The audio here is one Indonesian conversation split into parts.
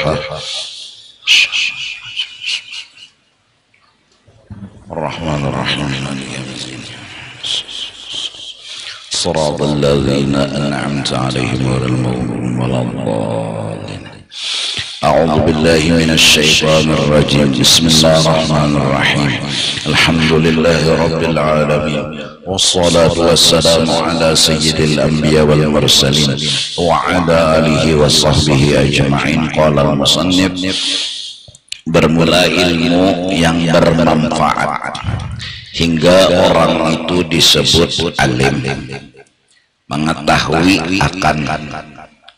Ar-Rahmanir-Rahim. Shiratal ladzina an'amta 'alaihim ghairil maghdubi 'alaihim. A'udzu billahi minasy syaithanir rajim. Bismillahirrahmanirrahim. Alhamdulillahi rabbil alamin. Wassalatu wassalamu ala sayyidil anbiya wal mursalin wa ala alihi wa sahbihi ajma'in. Qala al-musannif, bermula ilmu yang bermanfaat hingga orang itu disebut alim, mengetahui akan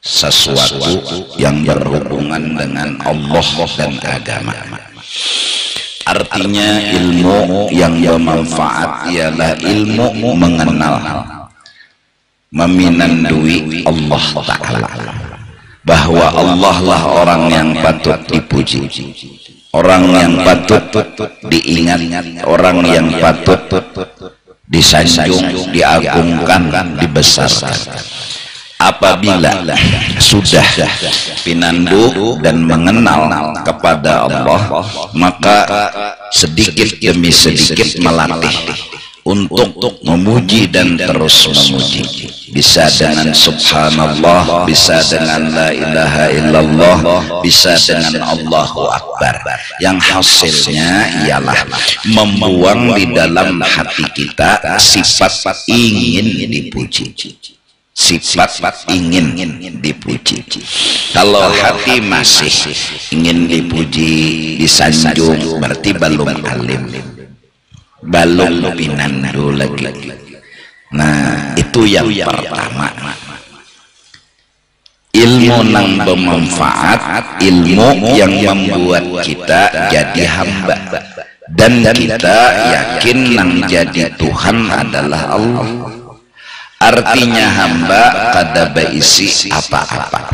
sesuatu yang berhubungan dengan Allah dan agama. Artinya ilmu yang bermanfaat ialah ilmu mengenal, meminandui Allah Ta'ala, bahwa Allah lah orang yang patut dipuji, orang yang patut diingat, orang yang patut disanjung, diagungkan, dibesarkan. Apabila sudah pinandu dan mengenal kepada Allah, maka sedikit demi sedikit melatih untuk memuji dan terus memuji. Bisa dengan subhanallah, bisa dengan la ilaha illallah, bisa dengan Allahu Akbar. Yang hasilnya ialah membuang di dalam hati kita sifat ingin dipuji, sifat ingin dipuji. Kalau hati masih ingin dipuji, disanjung, berarti belum alim, belum pinandu lagi. Nah, itu yang pertama. Ilmu yang bermanfaat, ilmu yang membuat kita jadi hamba, dan kita yakin yang jadi Tuhan adalah Allah. Artinya hamba kada berisi apa-apa,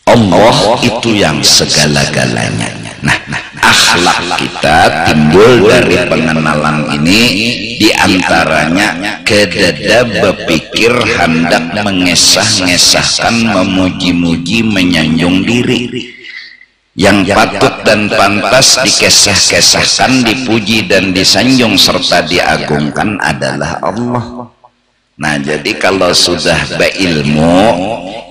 Allah itu yang segala-galanya. Nah, akhlak kita timbul dari pengenalan ini, diantaranya kedada berpikir hendak mengesah-ngesahkan, memuji-muji, menyanjung diri. Yang patut dan pantas dikesah-kesahkan, dipuji dan disanjung serta diagungkan adalah Allah. Nah, jadi kalau sudah berilmu,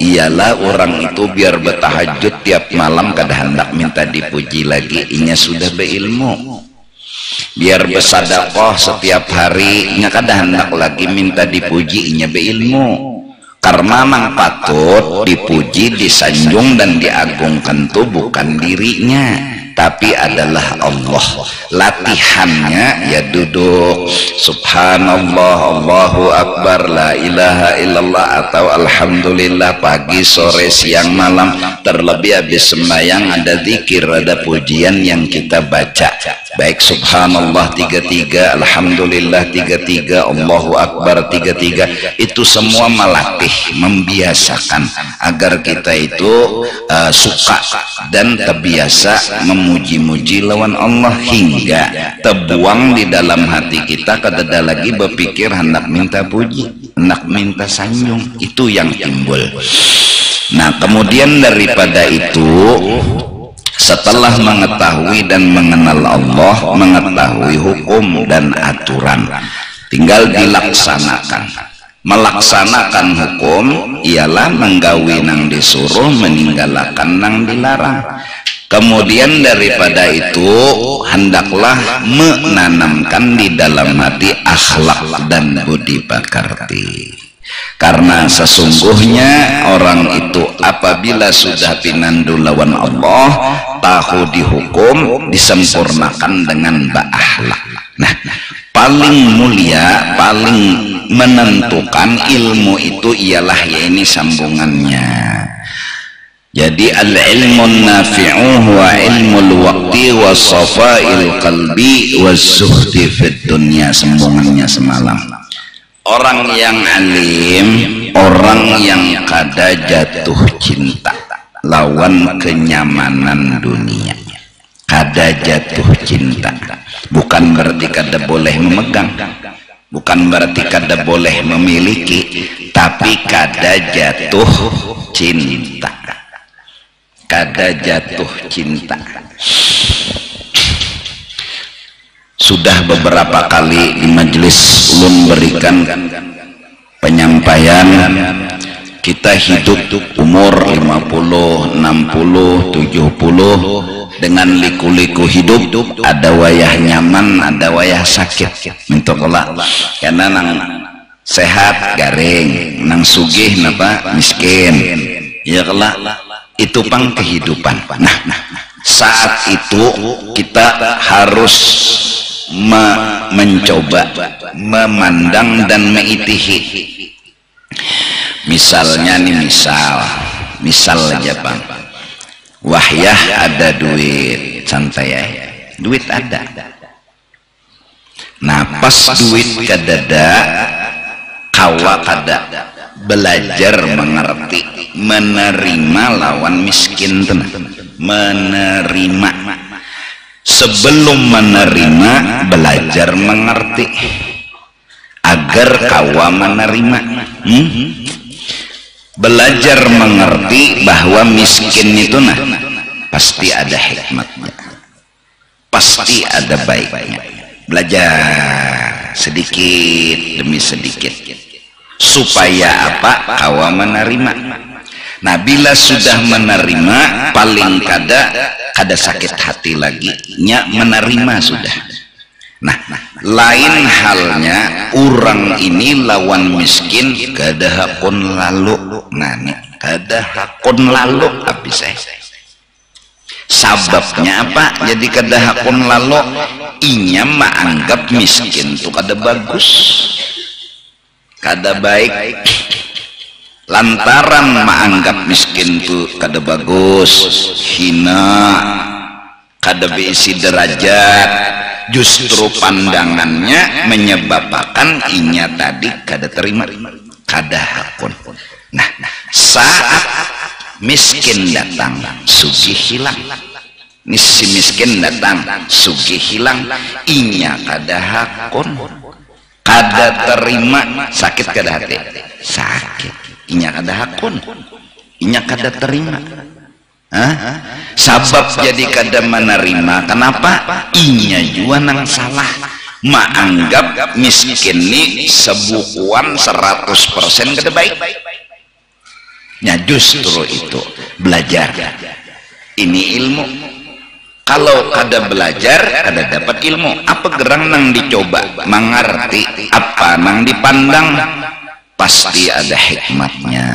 ialah orang itu biar bertahajud tiap malam kada hendak minta dipuji lagi, inya sudah berilmu. Biar bersedekah setiap hari, inya kada hendak lagi minta dipuji, inya berilmu. Karena mang patut dipuji, disanjung dan diagungkan itu bukan dirinya, tapi adalah Allah. Latihannya ya duduk subhanallah, Allahu Akbar, la ilaha illallah atau alhamdulillah pagi, sore, siang, malam. Terlebih habis sembahyang ada zikir, ada pujian yang kita baca, baik subhanallah 33, alhamdulillah 33, Allahu Akbar 33. Itu semua melatih, membiasakan agar kita itu suka dan terbiasa memuji-muji lawan Allah, hingga terbuang di dalam hati kita kada lagi berpikir hendak minta puji, hendak minta sanjung. Itu yang timbul. Nah, kemudian daripada itu, setelah mengetahui dan mengenal Allah, mengetahui hukum dan aturan, tinggal dilaksanakan. Melaksanakan hukum ialah menggawi nang disuruh, meninggalkan nang dilarang. Kemudian daripada itu, hendaklah menanamkan di dalam hati akhlak dan budi pekerti. Karena sesungguhnya orang itu apabila sudah pinandu lawan Allah, tahu dihukum, disempurnakan dengan berakhlak. Nah, paling mulia, paling menentukan ilmu itu ialah ya ini sambungannya. Jadi al-ilmun nafi'u wa ilmul waqti wa safa'il qalbi wa zuhdi fid dunya, sambungannya semalam. Orang yang alim, orang yang kada jatuh cinta lawan kenyamanan dunia, kada jatuh cinta. Bukan berarti kada boleh memegang, bukan berarti kada boleh memiliki, tapi kada jatuh cinta. kada jatuh cinta. Sudah beberapa kali di majelis ulun berikan penyampaian, kita hidup umur 50, 60, 70 dengan liku-liku hidup, ada wayah nyaman, ada wayah sakit. Mintokola karena nang sehat garing, nang sugih napa miskin. Ya kelak itu pang kehidupan. Nah, saat itu kita harus mencoba memandang dan meitihi. Misalnya nih, misal aja bang, wahyah ada duit, santai ya, duit ada. Nah pas duit kadada, kawa kada belajar mengerti, menerima lawan miskin tenang, menerima. Sebelum menerima, belajar mengerti agar kawa menerima. Belajar mengerti bahwa miskin itu nah pasti ada hikmatnya, pasti ada baiknya. Belajar sedikit demi sedikit supaya apa? Kawa menerima. Nah bila sudah menerima, paling kada sakit hati lagi nya menerima sudah. Nah lain halnya orang ini lawan miskin kada hakun lalu. Nah kada hakun lalu habis saya. Sababnya apa? Jadi kada hakun lalu, inya menganggap miskin itu kada bagus, kada baik. Lantaran menganggap miskin itu kada bagus, hina, kada beisi derajat, justru pandangannya menyebabkan inya tadi kada terima, kada hakun. Nah saat miskin datang, sugih hilang. Si miskin datang, sugih hilang, inya kada hakun, kada terima. Sakit kada hati? Sakit. Inya kada hakun, inya kada terima. Sabab jadi kada menerima. Kenapa? Inya juga nang salah, menganggap miskin ini sebukuan 100% kada baik. Ya justru itu belajar. Ini ilmu. Kalau kada belajar, kada dapat ilmu. Apa gerang nang dicoba mengerti, apa nang dipandang, pasti ada hikmatnya,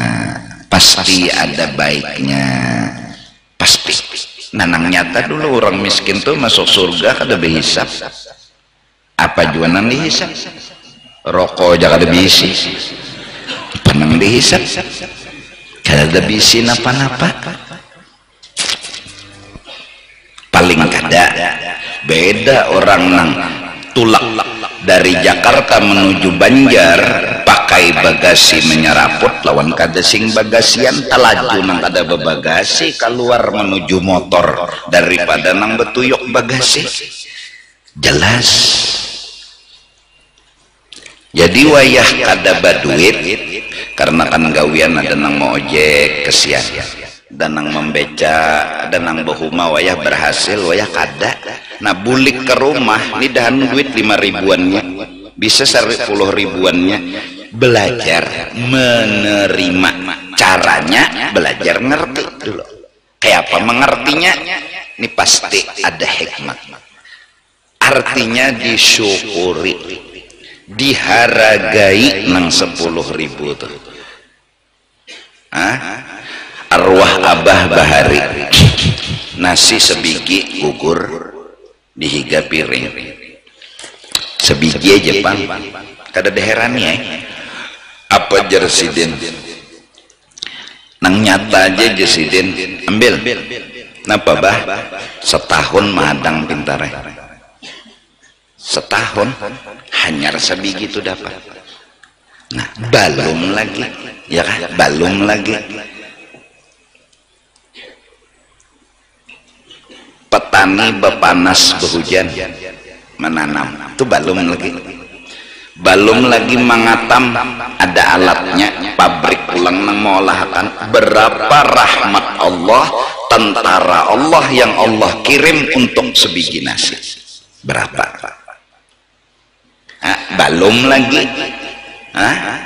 pasti ada baiknya, pasti. Nanang nyata dulu orang miskin tuh masuk surga kada behisap. Apa juga nang dihisap? Rokok aja kada bisi, penang dihisap, kada bisi napa-napa. Paling kada beda orang nang tulak dari Jakarta menuju Banjar pakai bagasi menyeraput lawan kada sing bagasian telaju nang kada bebagasi keluar menuju motor daripada nang betuyok bagasi. Jelas. Jadi wayah kada baduit karena kan gawian ada nang mau ojek kesian, dan nang membeca, ada nang bahuma wayah berhasil, wayah kada. Nah bulik ke rumah ini dahan duit 5 ribuannya, bisa 10 ribuannya. Belajar menerima, caranya belajar ngerti dulu. Kayak apa mengertinya? Ini pasti ada hikmat. Artinya disyukuri, dihargai nang 10 ribu tuh. Arwah Abah Bahari, nasi sebiji gugur dihiga piring sebiji aja Jepang, kada deherani ya. Apa jersiden nang nyata aja jersiden ambil. Napa bah? Setahun madang pintare, setahun hanya sebiji itu dapat. Nah balum lagi ya kan, balum lagi. Petani bepanas behujan menanam itu balum lagi mengatam, ada alatnya, pabrik pulang nang mengolahkan. Berapa rahmat Allah tentara Allah yang Allah kirim untuk sebiji nasi. Berapa? Belum lagi.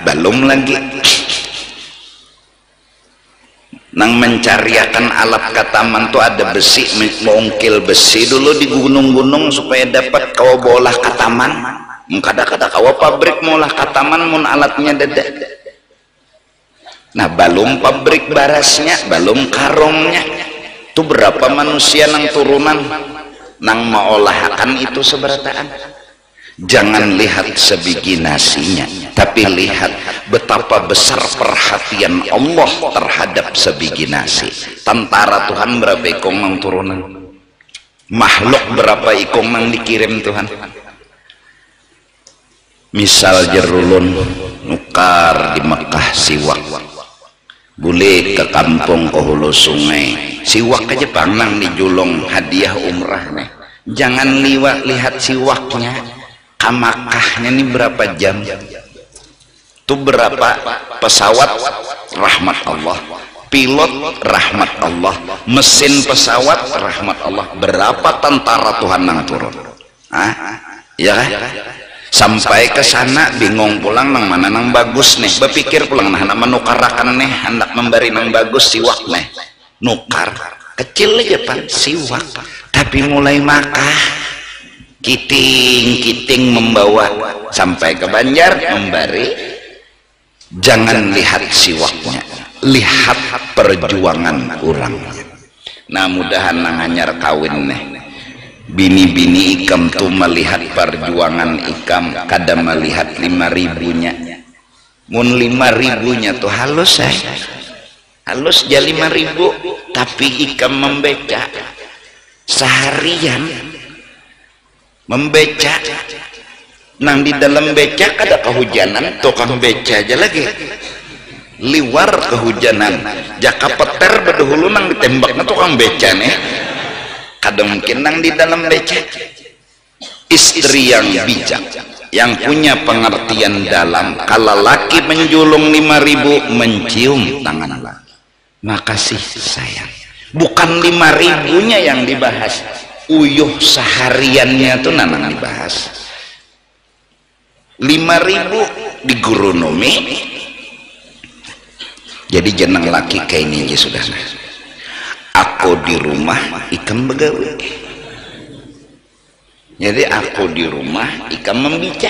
Belum lagi. Nang mencariakan alat kataman tuh ada besi, mengungkil besi dulu di gunung-gunung supaya dapat kawa bolah kataman. Kada-kada kawa pabrik molah kataman mun alatnya dada. Nah, belum pabrik barasnya, belum karungnya. Tuh berapa manusia nang turunan nang maolahkan itu seberataan. Jangan lihat sebiji nasinya, tapi lihat betapa besar perhatian Allah terhadap sebiji nasi. Tentara Tuhan berapa ikong nang turunan? Makhluk berapa ikong nang dikirim Tuhan? Misal jerulun nukar di Mekah siwak, boleh ke kampung ke hulu sungai siwak aja panang di julung hadiah umrah nih. Jangan lihat siwaknya, ke Makkahnya ini berapa jam tuh, berapa pesawat rahmat Allah, pilot rahmat Allah, mesin pesawat rahmat Allah, berapa tentara Tuhan nang turun. Ya kan? Sampai ke sana bingung pulang nang mana nang bagus nih, berpikir pulang nah menukarakan nih, hendak memberi nang bagus siwak nih, nukar kecil aja pan siwak, tapi mulai Makkah kiting membawa sampai ke Banjar memberi. Jangan lihat siwaknya, lihat perjuangan orang. Nah, mudahan nang anyar kawin nih, bini-bini ikam tuh melihat perjuangan ikam, kada melihat 5.000-nya. Mun 5.000-nya tuh halus halus aja 5.000, tapi ikam membeca seharian, membeca nang di dalam becak ada kehujanan, tukang beca aja lagi liwar kehujanan, jaka peter bedahulu nang ditembaknya tukang beca nih, kadang mungkin nang di dalam becak. Istri yang bijak, yang punya pengertian dalam, kalau laki menjulung 5.000 mencium tangan laki, makasih sayang, bukan 5.000-nya yang dibahas, uyuh sehariannya tuh nanang dibahas. 5.000 digurunomi. Jadi jeneng laki kayak ini aja sudah. Aku di rumah ikam begawe. Jadi aku di rumah ikam membaca.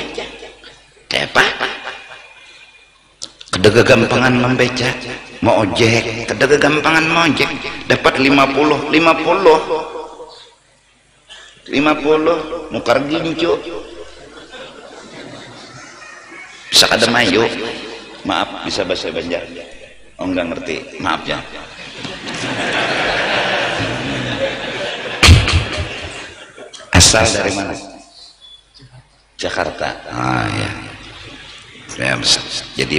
Kayak apa? Kada kegampangan membaca, mau ojek, kada kegampangan mau ojek, dapat 50 nukar gincu. Bisa kada mayu, maaf bisa bahasa Banjar, oh enggak ngerti, maaf ya. Asal dari mana? Jakarta. Ya, jadi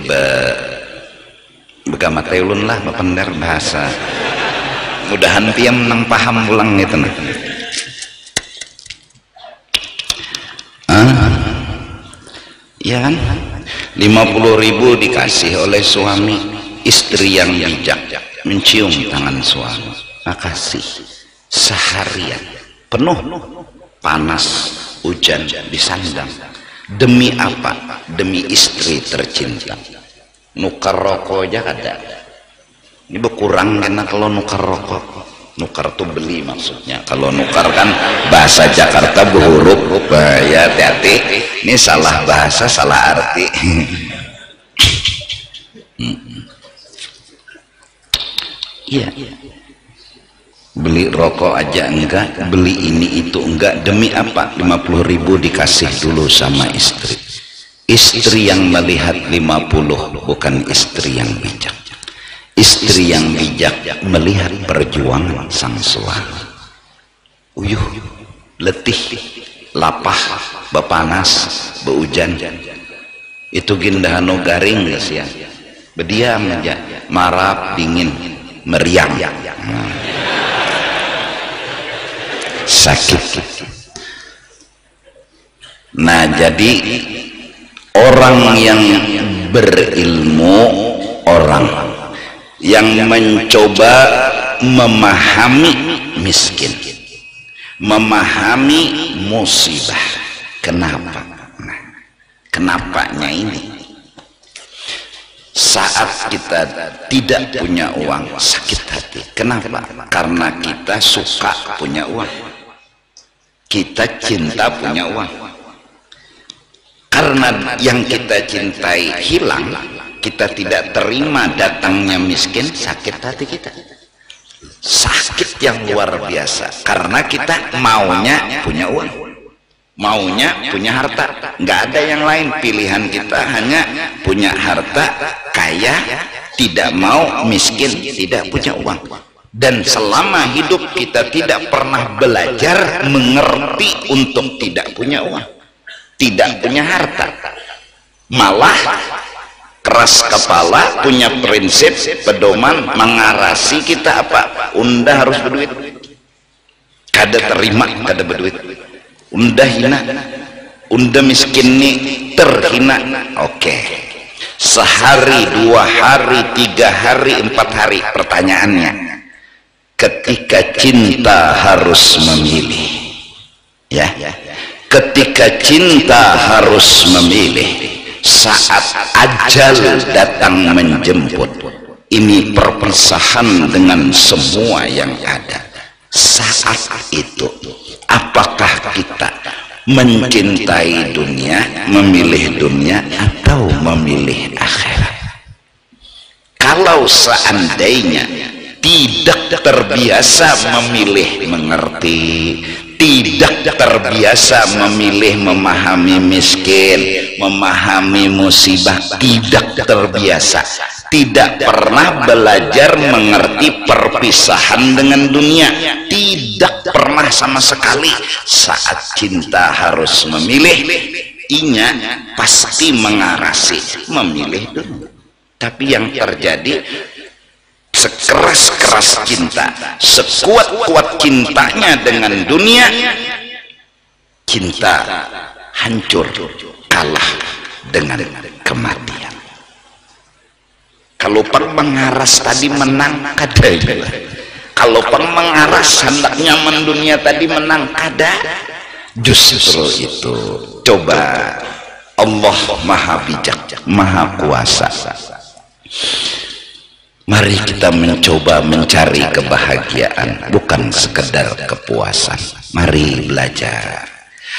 begama teulun lah bapendar bahasa, mudahan piam nang paham pulang itu nah. Ya kan? 50.000 dikasih oleh suami, istri yang bijak mencium tangan suami, makasih. Seharian penuh panas hujan disandang, demi apa? Demi istri tercinta. Nukar rokok aja ada, ini berkurang karena kalau nukar rokok, nukar tuh beli maksudnya, kalau nukar kan bahasa Jakarta berhuruf, ya hati-hati, ini salah bahasa salah arti. Iya, beli rokok aja enggak, beli ini itu enggak, demi apa? 50.000 dikasih dulu sama istri. Istri yang melihat 50, bukan istri yang bijak. Istri yang bijak melihat perjuangan sang suami. Uyuh, letih, lapah, bepanas, beujan. Itu gindahano garing guys ya. Berdiam aja, marap, dingin, meriang. Sakit. Nah, jadi orang yang berilmu, orang yang mencoba memahami miskin, memahami musibah. Kenapa? Nah, kenapanya ini, saat kita tidak punya uang sakit hati. Kenapa? Karena kita suka punya uang, kita cinta punya uang. Karena yang kita cintai hilang, kita tidak terima datangnya miskin, sakit hati kita, sakit yang luar biasa. Karena kita maunya punya uang, maunya punya harta, nggak ada yang lain. Pilihan kita hanya punya harta, kaya, tidak mau miskin, tidak punya uang. Dan selama hidup kita tidak pernah belajar mengerti untuk tidak punya uang, tidak punya harta, malah keras kepala, punya prinsip pedoman mengarasi kita apa? Unda harus berduit, kada terima kada berduit, unda hina, unda miskin nih terhina. Oke, sehari, 2 hari, 3 hari, 4 hari. Pertanyaannya, ketika cinta harus memilih, ya, ketika cinta harus memilih, saat ajal datang menjemput, ini perpisahan dengan semua yang ada. Saat itu apakah kita mencintai dunia, memilih dunia, atau memilih akhirat? Kalau seandainya tidak terbiasa memilih mengerti, tidak terbiasa memilih memahami miskin, memahami musibah, tidak terbiasa, tidak pernah belajar mengerti perpisahan dengan dunia, tidak pernah sama sekali. Saat cinta harus memilih, inya pasti mengarasi memilih dunia. Tapi yang terjadi, sekeras-keras cinta, sekuat-kuat cintanya dengan dunia, cinta hancur, kalah dengan kematian. Kalau pengaras tadi menang, kada juga. Kalau pengaras hendaknya mendunia tadi menang, kada. Justru itu, coba Allah Maha Bijak, Maha Kuasa. Mari kita mencoba mencari kebahagiaan, bukan sekedar kepuasan. Mari belajar.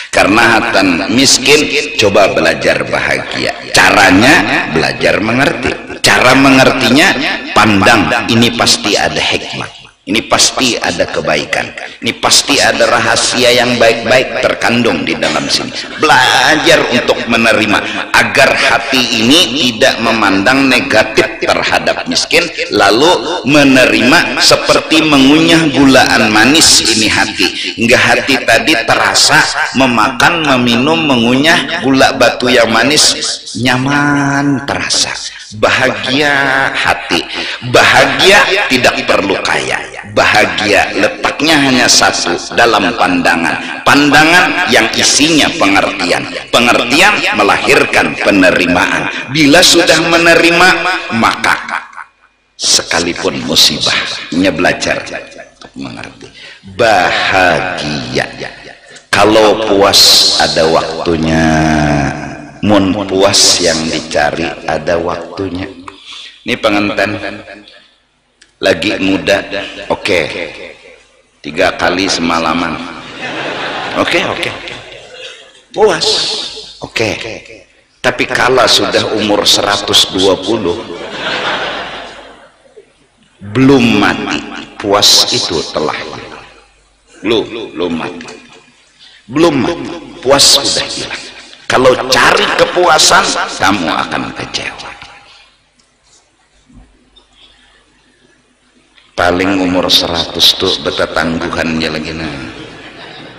Karena hatan miskin, coba belajar bahagia. Caranya belajar mengerti. Cara mengertinya, pandang, ini pasti ada hikmah, ini pasti ada kebaikan, ini pasti ada rahasia yang baik-baik terkandung di dalam sini. Belajar untuk menerima agar hati ini tidak memandang negatif terhadap miskin, lalu menerima seperti mengunyah gulaan manis. Ini hati, hingga hati tadi terasa memakan, meminum, mengunyah gula batu yang manis, nyaman terasa. Bahagia hati, bahagia tidak perlu kaya, bahagia letaknya hanya satu, dalam pandangan, pandangan yang isinya pengertian, pengertian melahirkan penerimaan. Bila sudah menerima, maka sekalipun musibahnya belajar untuk mengerti. Bahagia. Kalau puas ada waktunya, mun puas yang dicari ada waktunya. Ini pengantin lagi muda, oke, 3 kali semalaman, oke, puas, oke. Tapi kalau sudah umur 120 belum mati, puas itu telah belum mati, puas sudah hilang. Kalau cari kepuasan, kamu akan kecewa. Paling umur 100 tuh beta tangguhannya lagi nah.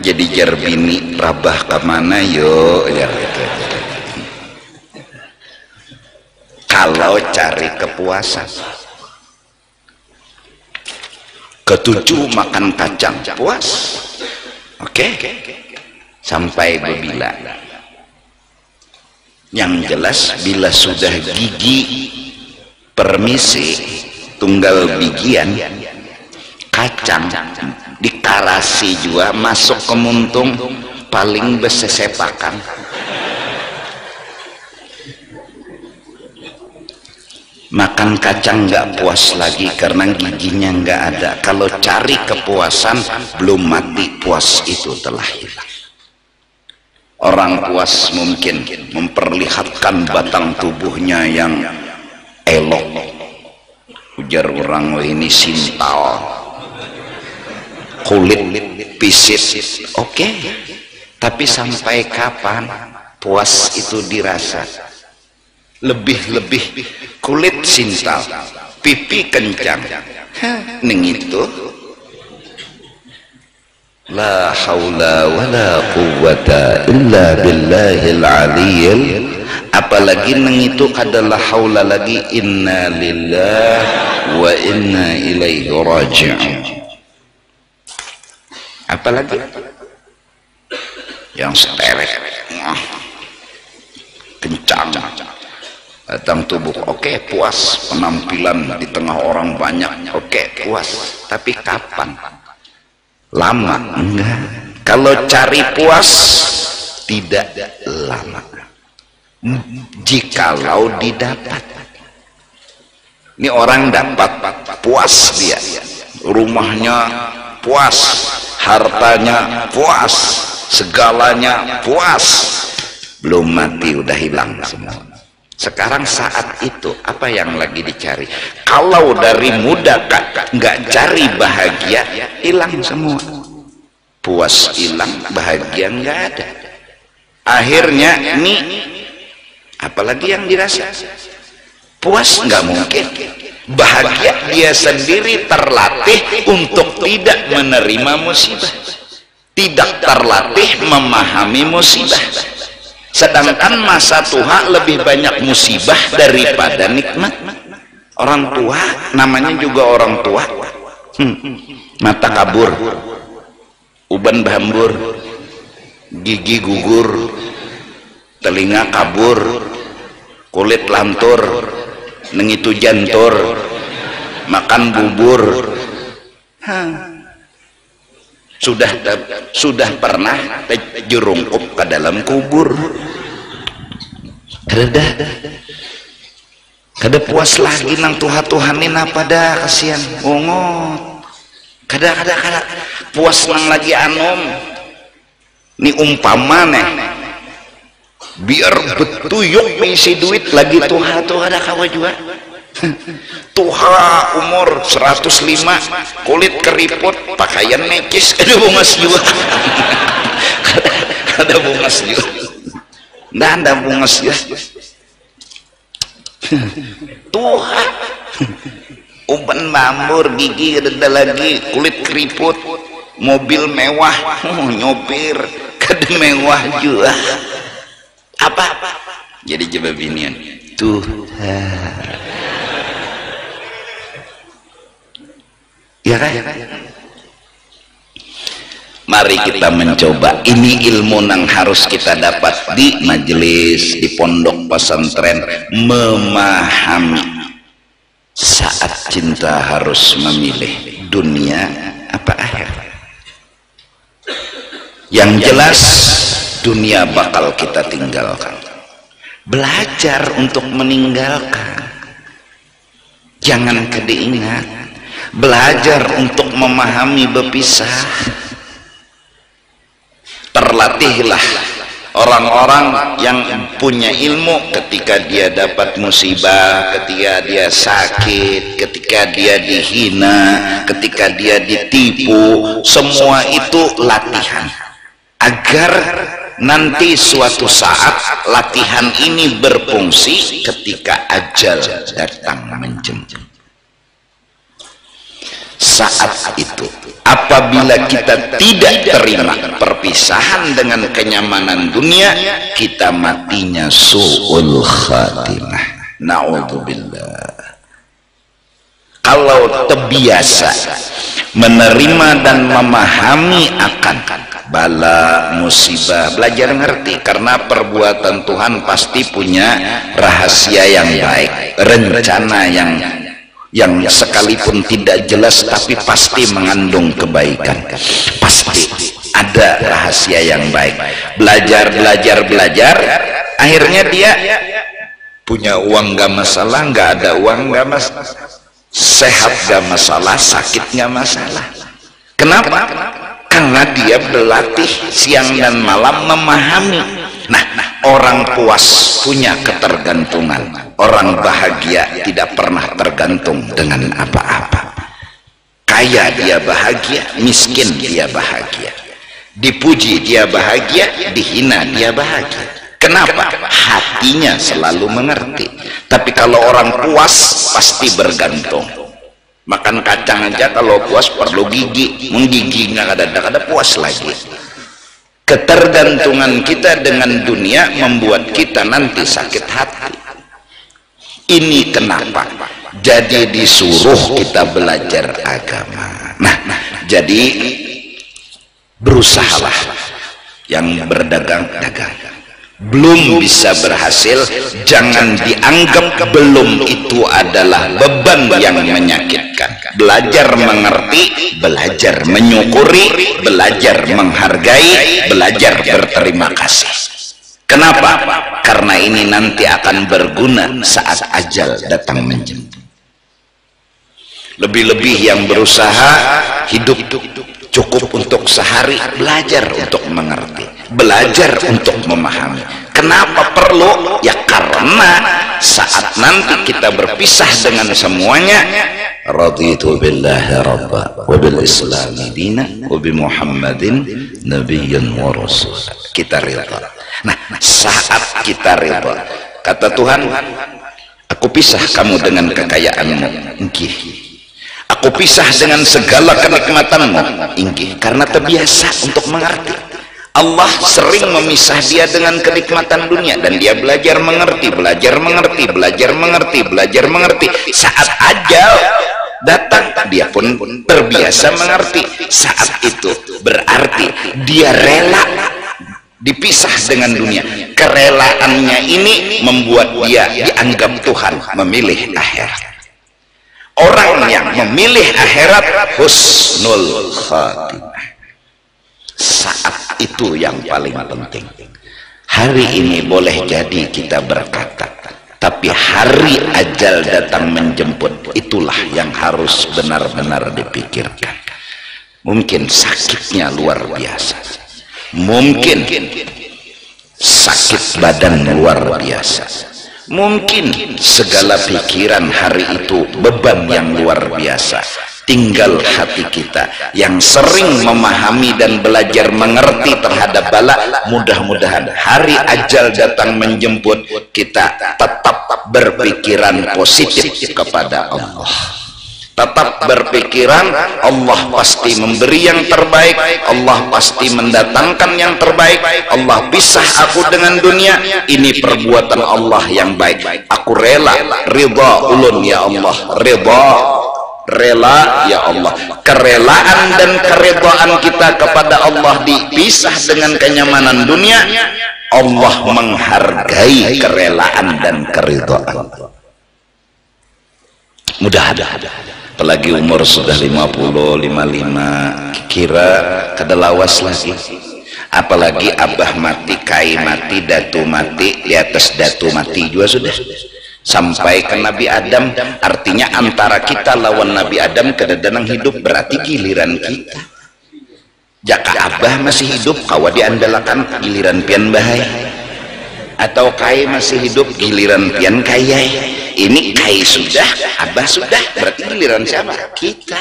Jadi jar bini rabah kemana yo ya gitu. Kalau cari kepuasan. Ketujuh, makan kacang, puas. Oke. Sampai bebila. Yang jelas bila sudah gigi permisi tunggal bigian, kacang dikarasi juga masuk ke muntung paling besesepakan. Makan kacang nggak puas lagi karena giginya nggak ada. Kalau cari kepuasan belum mati, puas itu telah hilang. Orang puas mungkin memperlihatkan batang tubuhnya yang elok. Ujar orang, ini sintal, kulit pisit. Oke. Tapi sampai kapan puas itu dirasa? Lebih-lebih kulit sintal, pipi kencang, ning itu la haula wala quwwata illa billahil aliyil. Apalagi neng itu adalah haula lagi, inna lillahi wa inna ilaihi raji'un. Apalagi yang sterek, kencang batang tubuh. Oke, puas penampilan di tengah orang banyak. Oke, puas. Tapi kapan? Lama? Enggak. Kalau cari puas tidak lama. Jikalau didapat. Ini orang dapat puas dia. Rumahnya puas, hartanya puas, segalanya puas. Belum mati udah hilang semua. Sekarang saat itu apa yang lagi dicari? Kalau dari muda nggak cari bahagia, hilang semua. Puas hilang, bahagia nggak ada. Akhirnya nih, apalagi yang dirasa? Puas nggak mungkin. Bahagia dia sendiri terlatih untuk tidak menerima musibah, tidak terlatih memahami musibah. Sedangkan masa tua lebih banyak musibah daripada nikmat. Orang tua namanya juga orang tua. Mata kabur, uban bambur, gigi gugur, telinga kabur, kulit lantur, neng itu jantur, makan bubur. Sudah pernah jerungkup ke dalam kubur. Kada puas lagi nang tuhanin apa dah, kasihan ongot. Kada puas nang lagi anom. Ni umpama nih, biar betuyuk misi duit lagi tuha ada kawa juga. Tuha umur 105, kulit keriput, pakaian nekis, ada bungas juga. Ada bungas juga. Nggak ada bungas juga. Tuha, uban bambur, gigi ada lagi, kulit keriput, mobil mewah, nyopir, kada mewah juga. Apa? Jadi jawab binian, Tuha. Ya kan? Mari kita mencoba. Ini ilmu yang harus kita dapat di majelis, di pondok pesantren. Memahami saat cinta harus memilih dunia apa akhirat. Yang jelas dunia bakal kita tinggalkan. Belajar untuk meninggalkan. Jangan kediingat. Belajar untuk memahami berpisah. Terlatihlah orang-orang yang punya ilmu ketika dia dapat musibah, ketika dia sakit, ketika dia dihina, ketika dia ditipu. Semua itu latihan agar nanti suatu saat latihan ini berfungsi ketika ajal datang menjemput. Saat itu apabila kita tidak terima perpisahan dengan kenyamanan dunia, kita matinya su'ul khatimah. Na'udzubillah. Kalau terbiasa menerima dan memahami akan bala musibah, belajar ngerti, karena perbuatan Tuhan pasti punya rahasia yang baik, rencana yang sekalipun tidak jelas tapi pasti mengandung kebaikan. Pasti ada rahasia yang baik. Belajar, akhirnya dia punya uang gak masalah, nggak ada uang gak masalah, sehat gak masalah, sakit gak masalah. Kenapa? Karena dia berlatih siang dan malam memahami. Nah, orang puas punya ketergantungan. Orang bahagia tidak pernah tergantung dengan apa-apa. Kaya dia bahagia, miskin dia bahagia. Dipuji dia bahagia, dihina dia bahagia. Kenapa? Hatinya selalu mengerti. Tapi kalau orang puas pasti bergantung. Makan kacang aja kalau puas perlu gigi, menggigi nggak ada puas lagi. Ketergantungan kita dengan dunia membuat kita nanti sakit hati. Ini kenapa? Jadi disuruh kita belajar agama. Nah, jadi berusahalah yang berdagang-dagang. Belum bisa berhasil, jangan dianggap belum itu adalah beban yang menyakitkan. Belajar mengerti, belajar menyukuri, belajar menghargai, belajar berterima kasih. Kenapa? Karena ini nanti akan berguna saat ajal datang menjemput. Lebih-lebih yang berusaha hidup cukup untuk sehari, belajar untuk mengerti, belajar untuk memahami. Kenapa perlu? Ya karena saat nanti kita berpisah dengan semuanya, raditu billahi rabba wa bil islami dinan wa bi muhammadin nabiyyan wa rasul. Kita ridha. Nah, saat kita ridha, kata Tuhan, aku pisah kamu dengan kekayaanmu, inggih. Aku pisah dengan segala kenikmatanmu, inggih. Karena terbiasa untuk mengerti. Allah sering memisah dia dengan kenikmatan dunia, dan dia belajar mengerti, belajar mengerti, belajar mengerti, belajar mengerti. Saat ajal datang, dia pun terbiasa mengerti. Saat itu berarti dia rela dipisah dengan dunia. Kerelaannya ini membuat dia dianggap Tuhan memilih akhirat. Orang yang memilih akhirat husnul khatimah. Saat itu yang paling penting. Hari ini boleh jadi kita berkata, tapi hari ajal datang menjemput, itulah yang harus benar-benar dipikirkan. Mungkin sakitnya luar biasa, mungkin sakit badan luar biasa, mungkin segala pikiran hari itu beban yang luar biasa. Tinggal hati kita yang sering memahami dan belajar mengerti terhadap bala. Mudah-mudahan hari ajal datang menjemput, kita tetap berpikiran positif kepada Allah. Tetap berpikiran Allah pasti memberi yang terbaik, Allah pasti mendatangkan yang terbaik. Allah pisah aku dengan dunia, ini perbuatan Allah yang baik. Aku rela, ridha ulun ya Allah, ridha, rela ya Allah. Kerelaan dan keridhaan kita kepada Allah dipisah dengan kenyamanan dunia. Allah menghargai kerelaan dan keridhaan. Mudah-mudahan, apalagi umur sudah 50, 55, kira kedalawas lagi. Apalagi abah mati, kai mati, datu mati, di atas datu mati juga sudah sampai ke Nabi Adam. Artinya antara kita lawan Nabi Adam kedatangan hidup, berarti giliran kita. Jaka abah masih hidup, kawa diandalkan giliran pian bahaya, atau kai masih hidup giliran pian kaya. Ini kai sudah, abah sudah, berarti giliran siapa? Kita.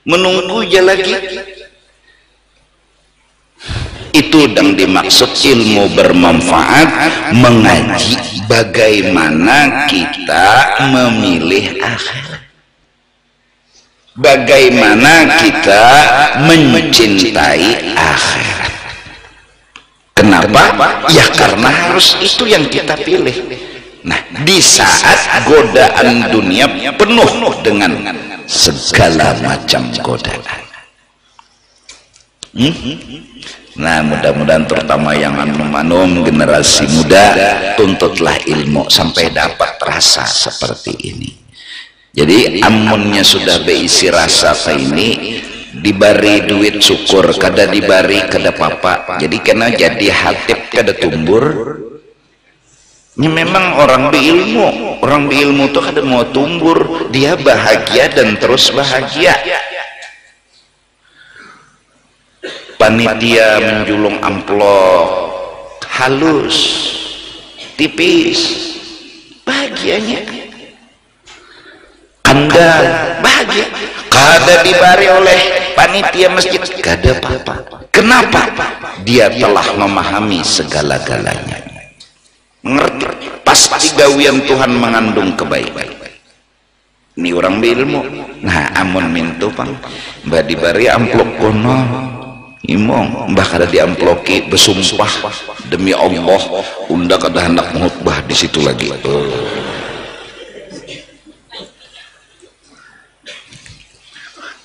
Menunggu aja lagi. Itu yang dimaksud ilmu bermanfaat, mengaji bagaimana kita memilih akhirat, bagaimana kita mencintai akhirat. Kenapa? Ya karena harus itu yang kita pilih. Nah, di saat godaan dunia penuh dengan segala macam godaan. Nah, mudah-mudahan terutama yang anum-anum generasi muda, tuntutlah ilmu sampai dapat rasa seperti ini. Jadi amunnya sudah berisi rasa ini dibari duit syukur, kada dibari kada papa. Jadi kena jadi hatib kada tumbur. Ini memang orang berilmu tuh kada mau tumbur, dia bahagia dan terus bahagia. Panitia menjulung amplop halus, tipis, bahagianya. Anda bahagia, kada dibari oleh panitia masjid, kada apa-apa. Kenapa? Dia telah memahami segala-galanya. Mengerti, pasti gawian Tuhan mengandung kebaikan. Ini orang berilmu. Nah, amun mintu pang, mbak dibari amplop kono, imong, mbak kada diamploki, bersumpah demi Allah, unda kada hendak mengutbah di situ lagi.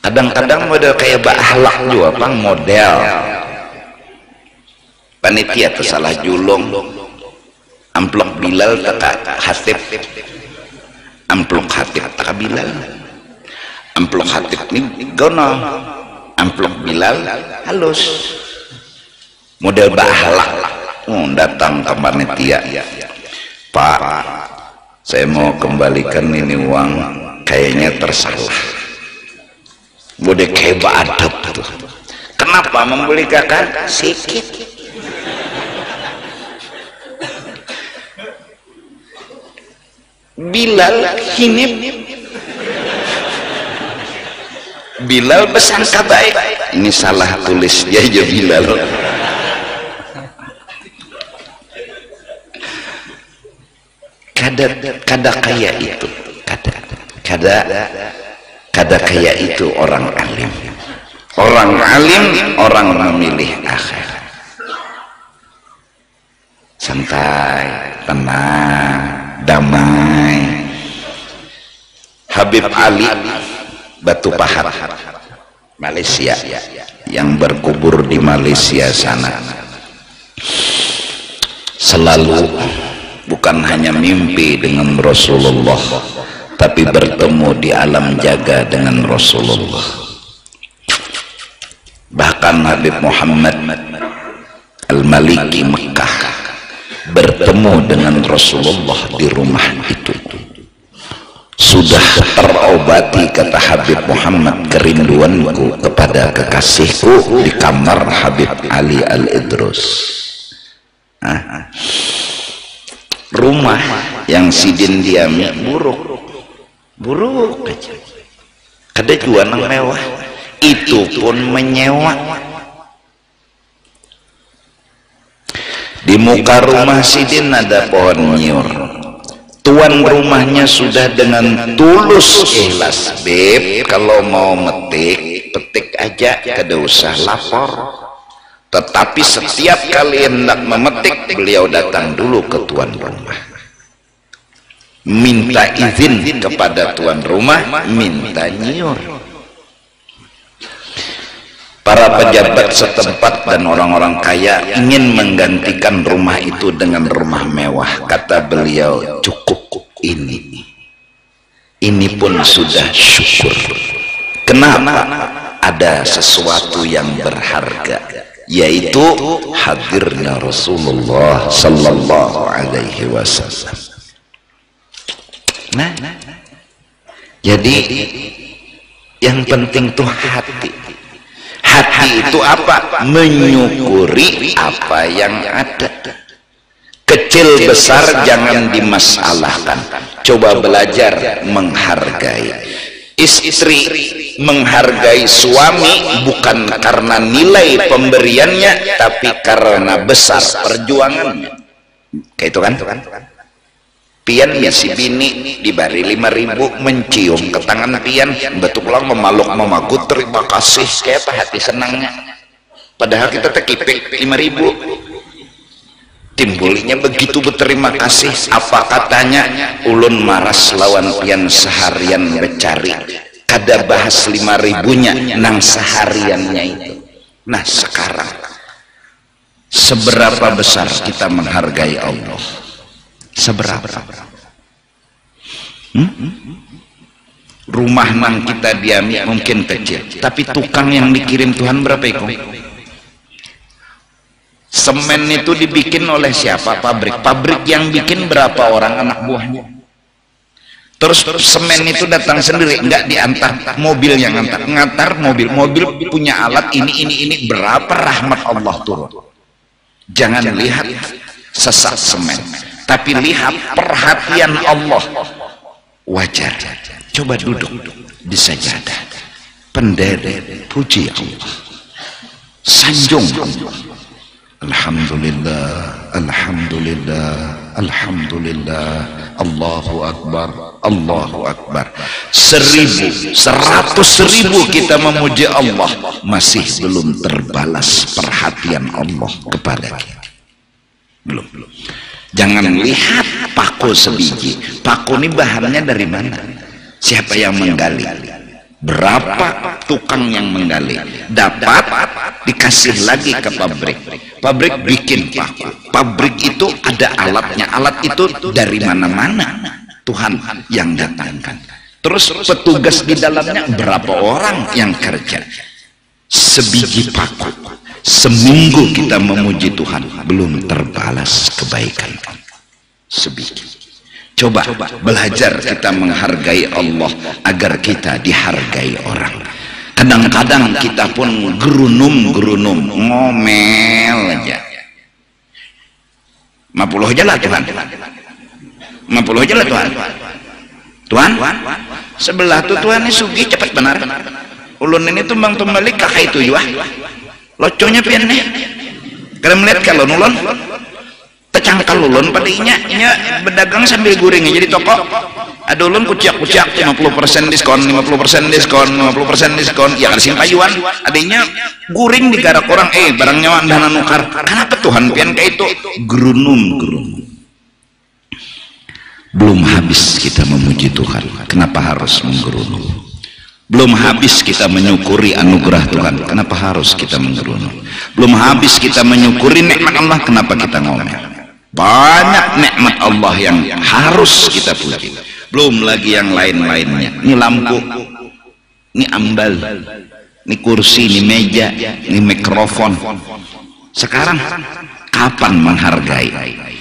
Kadang-kadang model kayak bahlak juga pang, model panitia tersalah julung amplop Bilal tak hatib, amplop hatib tak Bilal, amplop hatib ini gono, amplop Bilal halus, model bahlak. Datang ke panitia, Pak, saya mau kembalikan ini uang, kayaknya tersalah. Bude kayak adab tuh. Kenapa membelikan sikit? Bilal hinip, Bilal bersangka baik. Ini salah tulis dia aja Bilal. Kada kaya itu, kada kaya itu orang alim. Orang alim, orang memilih akhirat. Santai, tenang, damai. Habib Ali Batu Pahat, Malaysia, yang berkubur di Malaysia sana, selalu bukan hanya mimpi dengan Rasulullah, tapi bertemu di alam jaga dengan Rasulullah. Bahkan Habib Muhammad Al-Maliki Mekah bertemu dengan Rasulullah di rumah itu. Sudah terobati, kata Habib Muhammad, kerinduanku kepada kekasihku di kamar Habib Ali Al-Idrus. Rumah yang Sidin diami buruk aja, kada jua nang mewah, itu pun menyewa. Di muka rumah Sidin ada pohon nyiur. Tuan rumahnya sudah dengan tulus ikhlas, Beb, kalau mau metik, petik aja, kada usah lapor. Tetapi setiap kali hendak memetik, beliau datang dulu ke tuan rumah, minta izin kepada tuan rumah, minta nyiur. Para pejabat setempat dan orang-orang kaya ingin menggantikan rumah itu dengan rumah mewah. Kata beliau, cukup ini pun sudah syukur. Kenapa? Ada sesuatu yang berharga, yaitu hadirnya Rasulullah sallallahu alaihi wasallam. Nah, jadi yang penting tuh hati. Hati itu apa? Menyukuri apa yang ada. Kecil besar jangan dimasalahkan. Coba belajar menghargai. Istri menghargai suami bukan karena nilai pemberiannya, tapi karena besar perjuangannya. Kayak itu kan? Pian si bini dibari 5.000, mencium ke tangan pian, betul pulang memaluk memagut, terima kasih, kayak apa hati senangnya. Padahal kita tekipik 5.000. Timbulnya begitu berterima kasih. Apa katanya? Ulun maras lawan pian seharian becari, kada bahas 5.000-nya nang sehariannya itu. Nah sekarang seberapa besar kita menghargai Allah? Seberapa? rumah nang kita diami mungkin kecil, tapi tukang yang dikirim Tuhan berapa itu? Semen itu dibikin oleh siapa? Pabrik yang bikin berapa orang anak buahnya? Terus semen itu datang sendiri, enggak diantar, mobil yang ngantar mobil punya alat ini berapa rahmat Allah turun. Jangan lihat sesak semen, tapi lihat perhatian Allah. Wajar. Coba duduk di sajadah, pendede, puji Allah, sanjung Allah. Alhamdulillah, alhamdulillah, alhamdulillah, Allahu Akbar, Allahu Akbar. 1.000, 100.000 kita memuji Allah, masih belum terbalas perhatian Allah kepada kita. Belum. Jangan lihat paku sebiji. Paku ini bahannya dari mana? Siapa yang menggali? Berapa tukang yang menggali? Dapat, dikasih lagi ke pabrik. Pabrik bikin paku. Pabrik itu ada alatnya. Alat itu dari mana-mana Tuhan yang datangkan. Terus petugas di dalamnya berapa orang yang kerja? Sebiji paku. Seminggu kita memuji Tuhan, belum terbalas kebaikan. Sebiji. Coba belajar kita menghargai Allah agar kita dihargai orang. Kadang-kadang kita pun gerunum ngomel aja. 50 aja lah Tuhan. 50 aja lah Tuhan. Tuhan, sebelah tuh Tuhan ini sugi cepat benar. Ulun ini tumbang balik kakak itu juga. Loconya pian nih. Kalian melihat kalau nulon tecangkal ulun pada nya berdagang sambil guring jadi toko. Ada ulun kuciak 50% diskon, 50% diskon, 50% diskon. Ya kan sing payuan, adanya guring di garak orang barangnya wandana nukar. Kenapa Tuhan pian kayak itu? Gerunum. Belum habis kita memuji Tuhan. Kenapa harus menggerunum? Belum habis kita menyukuri anugerah Tuhan, kenapa harus kita menggerunum? Belum habis kita menyukuri nikmat Allah, kenapa kita ngomel? Banyak nikmat Allah yang harus kita puji. Belum lagi yang lain-lainnya. Ini lampu, ini ambal, ini kursi, ini meja, ini mikrofon. Sekarang kapan menghargai?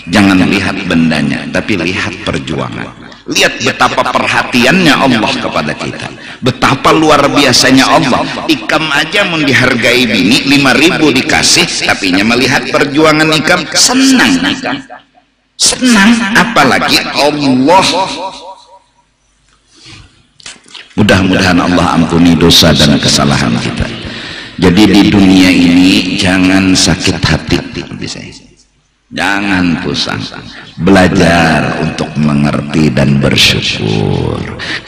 Jangan lihat bendanya, tapi lihat perjuangan. Lihat betapa perhatiannya Allah kepada kita, betapa luar biasanya Allah. Ikam aja mau dihargai bini 5.000 dikasih, tapi melihat perjuangan Ikam senang. Apalagi Allah. Mudah-mudahan Allah ampuni dosa dan kesalahan kita. Jadi di dunia ini jangan sakit hati, jangan pusing, belajar untuk mengerti dan bersyukur.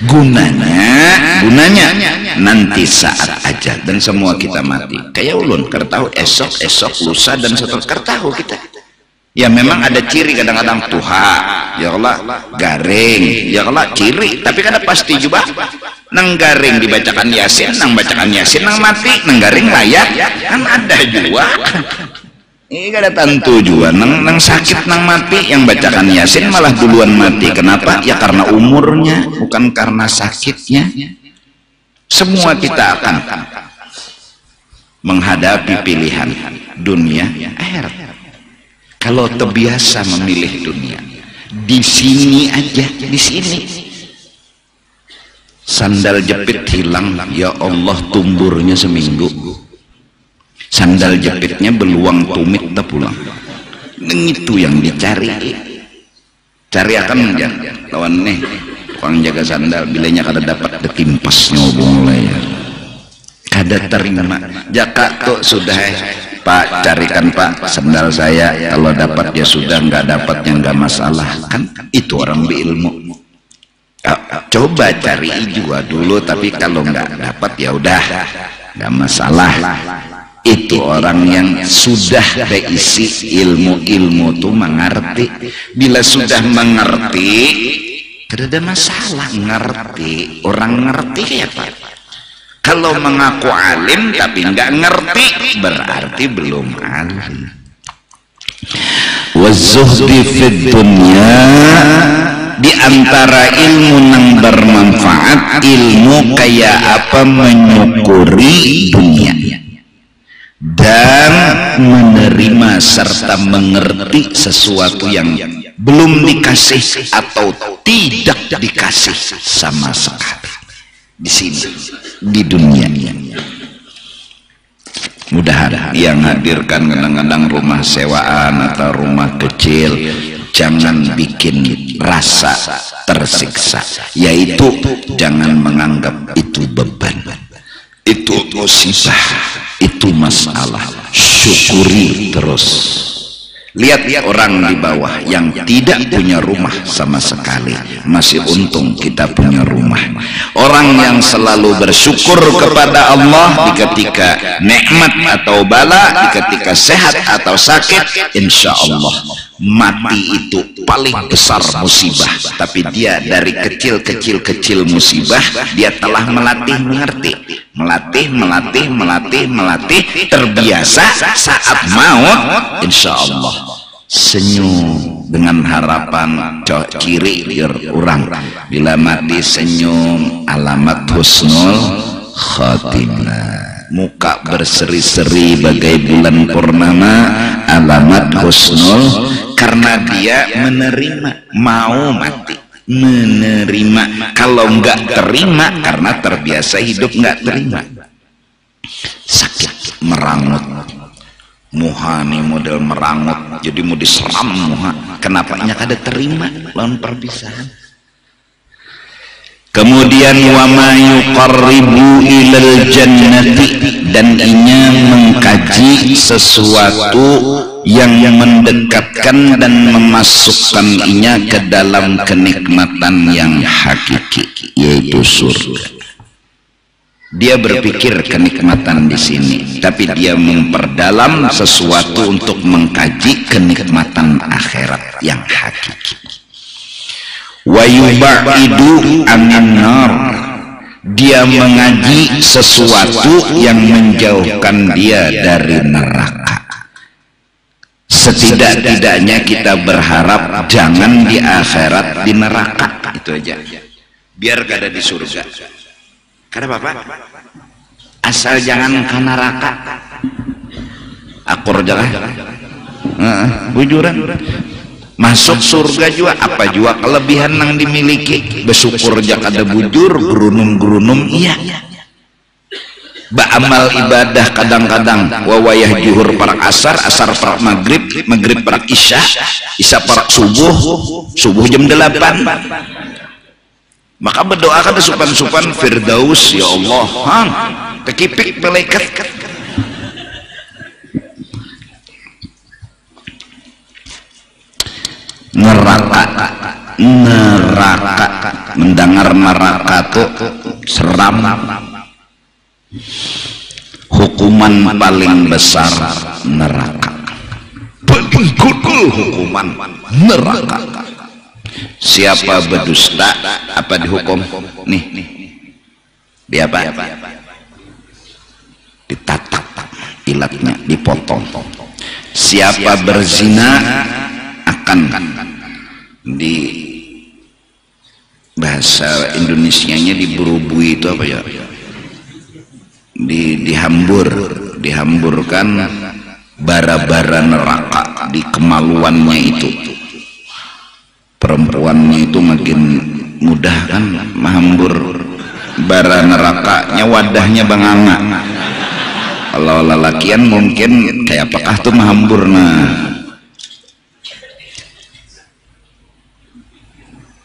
Gunanya nanti saat ajal dan semua kita mati. Kayak ulun kertahu esok lusa dan seterusnya kertahu kita. Ya memang ada ciri kadang-kadang tuha, ya Allah garing, ya Allah ciri. Tapi kan pasti juga nang garing dibacakan Yasin, nang bacakan Yasin nang mati, nang garing layak kan ada juga. Ini ada tentu juga nang sakit nang mati yang bacakan Yasin malah duluan mati. Kenapa? Ya karena umurnya, bukan karena sakitnya. Semua kita akan menghadapi pilihan dunia akhirat. Kalau terbiasa memilih dunia, di sini aja, di sini sandal jepit hilang, ya Allah tumburnya seminggu. Sandal jepitnya beluang tumit tak pulang. Itu yang dicari. Cari akan ya lawan nih tukang jaga sandal, bilanya kada dapat detimpas nyobong layar. Kada terima. Jaka tuh sudah Pak carikan Pak sandal saya, kalau dapat ya sudah, nggak dapat yang nggak masalah kan. Itu orang berilmu. Coba cari juga dulu, tapi kalau nggak dapat ya udah nggak masalah. Itu orang yang sudah berisi ilmu tuh mengerti. Bila sudah mengerti tidak ada masalah. Ngerti, orang ngerti ya Pak. Kalau mengaku alim tapi nggak ngerti berarti belum alim. Wazuhdi fid dunya di antara ilmu yang bermanfaat ilmu kayak apa menyukuri dunia dan menerima serta mengerti sesuatu yang belum dikasih atau tidak dikasih sama sekali di sini di dunia. Mudah-mudahan yang hadirkan kadang-kadang rumah sewaan atau rumah kecil jangan bikin rasa tersiksa, yaitu jangan menganggap itu beban, itu musibah, itu masalah. Syukuri terus. Lihat orang di bawah yang tidak punya rumah sama sekali, masih untung kita punya rumah. Orang yang selalu bersyukur kepada Allah di ketika nikmat atau bala, di ketika sehat atau sakit, insya Allah mati itu paling besar musibah, tapi dia dari kecil musibah dia telah melatih mengerti, melatih terbiasa. Saat maut insya Allah senyum dengan harapan kiri biar orang bila mati senyum, alamat husnul khatimah, muka berseri-seri bagai bulan purnama, alamat husnul, karena dia menerima, mau mati menerima. Kalau enggak terima karena terbiasa hidup enggak terima, sakit merangut, muhani model merangut jadi mau diseram muha, kenapanya kada terima lawan perpisahan. Kemudian wa ma yuqarribu ilal jannati, dan inya mengkaji sesuatu yang mendekatkan dan memasukkan inya ke dalam kenikmatan yang hakiki, yaitu surga. Dia berpikir kenikmatan di sini, tapi dia memperdalam sesuatu untuk mengkaji kenikmatan akhirat yang hakiki. Wa yubaidu anin nar, dia mengaji sesuatu yang menjauhkan dia dari neraka. Setidak-tidaknya kita berharap jangan di akhirat di neraka, itu aja, biar kada di surga. Kada bapak, asal jangan ke neraka. Akur jalan, bujuran. Masuk surga juga apa juga kelebihan yang dimiliki, bersyukur jak ada bujur, gerunum iya. Ba'amal ibadah kadang-kadang wawayah juhur parak asar parak maghrib parak isya parak subuh jam 8. Maka berdoa kada supan firdaus, ya Allah, tekipik malaikat. neraka mendengar neraka tuh seram. Hukuman paling besar neraka, paling kudul hukuman neraka. Siapa berdusta apa dihukum? Nih dia apa? Ditatak ilatnya, dipotong. Siapa berzina akan di bahasa Indonesianya diberubui, itu apa ya? Dihamburkan bara-bara neraka di kemaluannya itu. Perempuannya itu makin mudah kan menghambur bara nerakanya, wadahnya banganga. Kalau lelakian mungkin kayak apakah tuh menghambur,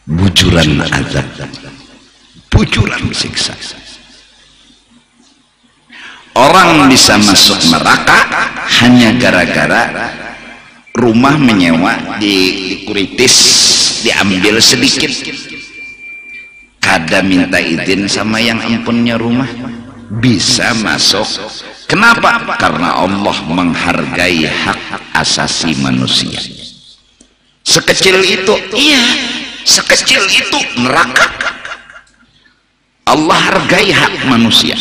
bujuran azab, bujuran siksa. Orang bisa masuk neraka hanya gara-gara rumah menyewa dikuritis, diambil sedikit, kada minta izin sama yang empunya rumah, bisa masuk. Kenapa? Karena Allah menghargai hak asasi manusia. Sekecil itu, iya, sekecil itu neraka. Allah hargai hak manusia,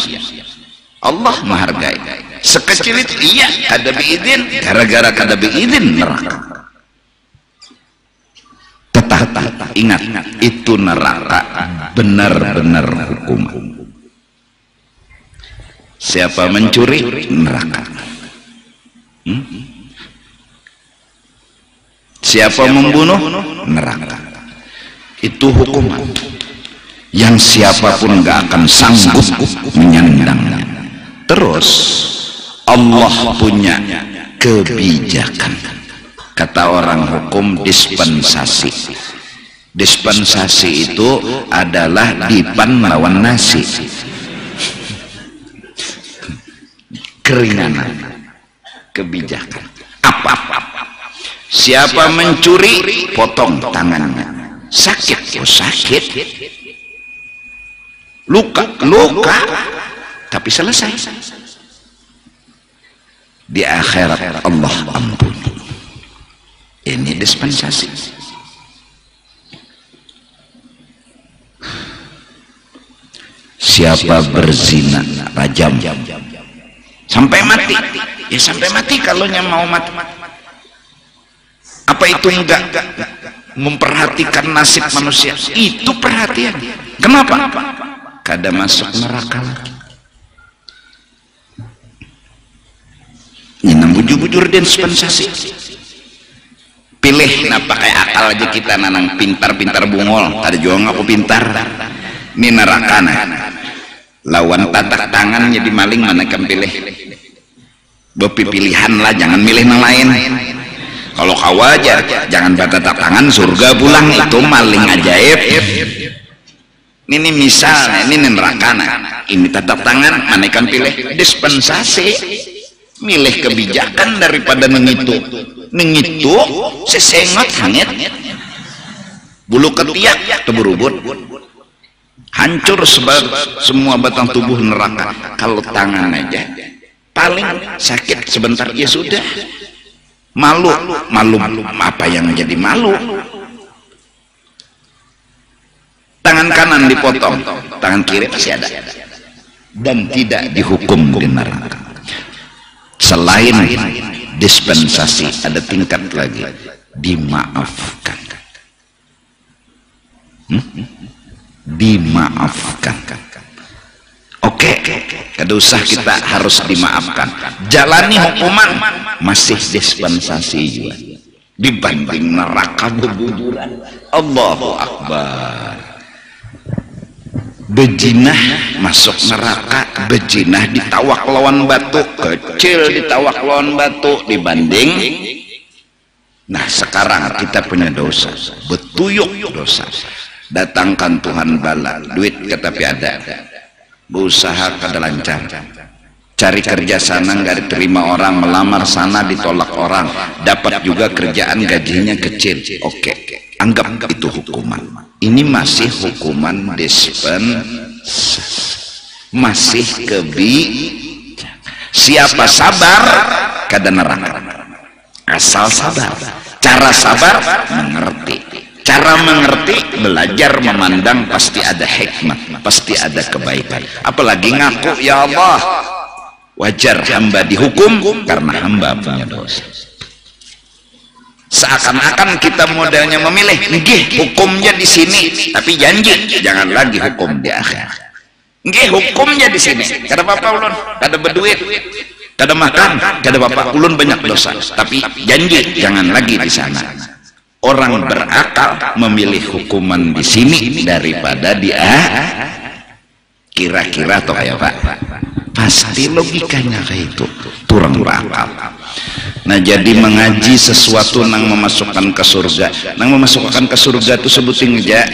Allah menghargai. Sekecil itu, iya, kada beizin, gara-gara kada beizin neraka. Tetapi ingat, itu neraka benar-benar hukuman. Siapa mencuri, neraka. Siapa membunuh, neraka. Itu hukuman yang siapapun gak akan sanggup menyandangnya. Terus Allah punya kebijakan. Kata orang hukum, dispensasi. Dispensasi itu adalah dipan lawan nasi, keringanan, kebijakan. Apa? Siapa mencuri, potong tangannya. Sakit, oh sakit. Luka, tapi selesai. Di akhirat Allah ampuni. Ini dispensasi. Siapa berzina, rajam sampai mati. Ya sampai mati kalau mau mati. Apa itu enggak memperhatikan nasib manusia? Itu perhatian. Kenapa? Kada masuk neraka lagi. Ini bujur-bujur dispensasi. Pilih nah pakai akal aja kita, nanang pintar-pintar bungol. Ada juga ngaku pintar. Ini neraka nah. Lawan tatak tangan jadi maling, mana kan pilih? Bepi pilihan lah, jangan milih yang lain. Kalau kau aja jangan tatak tangan surga pulang, itu maling ajaib. Ini misalnya ini neraka nah. Ini tatak tangan, mana kan pilih? Dispensasi. Milih kebijakan daripada nengitu sesengot hangit bulu ketiak teberubut hancur semua batang tubuh neraka. Kalau tangan aja paling sakit sebentar ya sudah. Malu apa yang jadi malu? Tangan kanan dipotong, tangan kiri masih ada dan tidak dihukum di neraka. Selain dispensasi ada tingkat lagi, dimaafkan. Dimaafkan. Oke, kada usah kita harus dimaafkan. Jalani hukuman masih dispensasi juga. Dibanding neraka berguguran. Allahu Akbar. Bejinah masuk neraka, bejinah ditawak lawan batu, kecil ditawak lawan batu dibanding. Nah sekarang kita punya dosa, betuyuk dosa. Datangkan Tuhan bala, duit tapi ada, berusaha kada lancar, cari kerja sana nggak diterima orang, melamar sana ditolak orang, dapat juga kerjaan gajinya kecil. Oke, anggap itu hukuman. Ini masih hukuman dispensasi, masih siapa sabar kada neraka, asal sabar. Cara sabar mengerti, cara mengerti belajar memandang, pasti ada hikmah, pasti ada kebaikan. Apalagi ngaku ya Allah, wajar hamba dihukum karena hamba punya dosa. Seakan-akan kita modelnya memilih, nggih hukumnya di sini, tapi janji jangan lagi hukum di akhir. Nggih hukumnya di sini, kada apa-apa ulun, kada berduit, kada makan, kada apa-apa, ulun banyak dosa, tapi janji jangan lagi di sana. Orang berakal memilih hukuman di sini daripada di kira-kira toh kayak Pak. Pasti logikanya kayak itu, turang berakal. Nah jadi mengaji sesuatu nang memasukkan ke surga, nang memasukkan ke surga itu sebutin aja.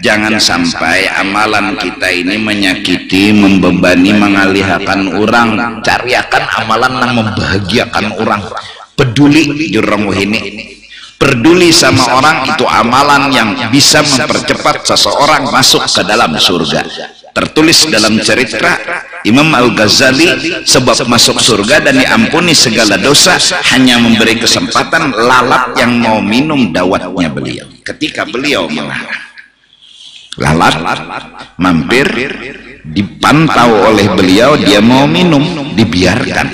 Jangan sampai amalan kita ini menyakiti, membebani, mengalihkan orang. Cariakan amalan nang membahagiakan orang. Peduli jurang ini, peduli sama orang, itu amalan yang bisa mempercepat seseorang masuk ke dalam surga. Tertulis dalam cerita Imam Al-Ghazali, sebab masuk surga dan diampuni segala dosa hanya memberi kesempatan lalat yang mau minum dawatnya beliau. Ketika beliau mengarang, lalat mampir, dipantau oleh beliau, dia mau minum, dibiarkan,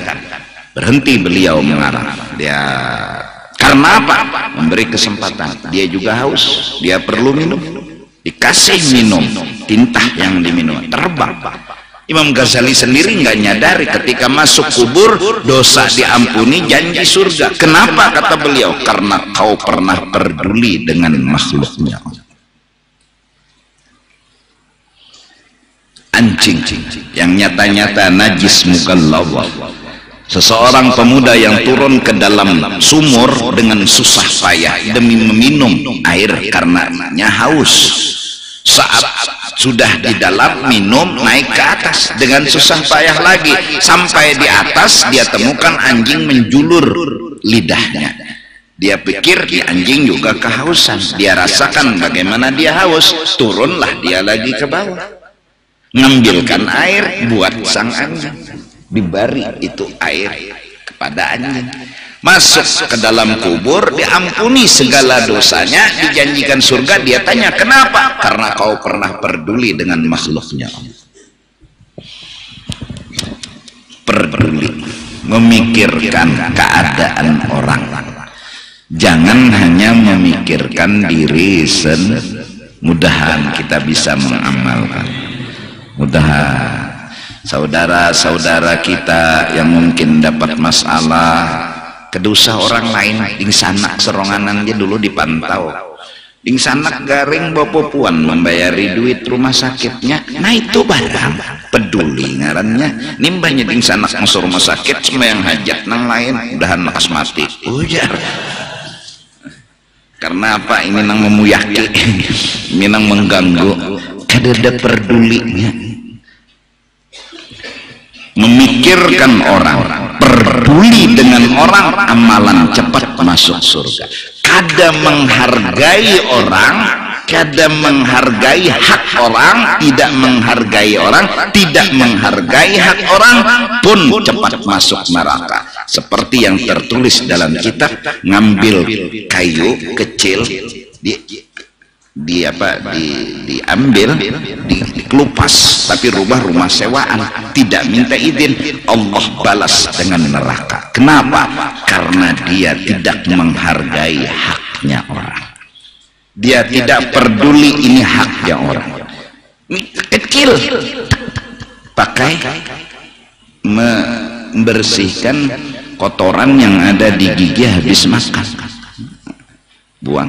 berhenti beliau mengarang, dia Karena apa? Memberi kesempatan. Dia juga haus, dia perlu minum, dikasih minum, tintah yang diminum terbang. Imam Ghazali sendiri nggak nyadari ketika masuk kubur dosa diampuni, janji surga. Kenapa? Kata beliau, karena kau pernah peduli dengan makhluknya. Anjing yang nyata-nyata najis mughalladhah, seseorang pemuda yang turun ke dalam sumur dengan susah payah demi meminum air karenanya haus. Saat sudah di dalam minum, naik ke atas dengan susah payah lagi, sampai di atas dia temukan anjing menjulur lidahnya. Dia pikir di anjing juga kehausan, dia rasakan bagaimana dia haus, turunlah dia lagi ke bawah, ngambilkan air buat sang anjing, diberi itu air kepada anjing. Masuk ke dalam kubur, diampuni segala dosanya, dijanjikan surga. Dia tanya, kenapa? Karena kau pernah peduli dengan makhluknya. Peduli, memikirkan keadaan orang, jangan hanya memikirkan diri sendiri. Mudahan kita bisa mengamalkan. Mudahan saudara-saudara kita yang mungkin dapat masalah kedosa orang lain, ding sanak seronganan dia dulu dipantau, ding sanak garing bopopuan membayari duit rumah sakitnya. Nah itu barang peduli ngarannya, nimbahnya ding sanak masuk rumah sakit semua yang hajat nang lain udahan lekas mati ujar. Karena apa? Ini nang memuyaki, ini nang mengganggu, kadada pedulinya, memikirkan orang, peduli dengan orang, amalan cepat masuk surga. Kada menghargai orang, kada menghargai hak orang, tidak menghargai orang, tidak menghargai hak orang pun cepat masuk neraka. Seperti yang tertulis dalam kitab, ngambil kayu kecil diambil, dikelupas, tapi rumah sewaan, tidak minta izin, Allah balas dengan neraka. Kenapa? Karena dia tidak menghargai haknya orang, dia tidak peduli ini haknya orang. Ini kecil, pakai membersihkan kotoran yang ada di gigi habis makan, buang.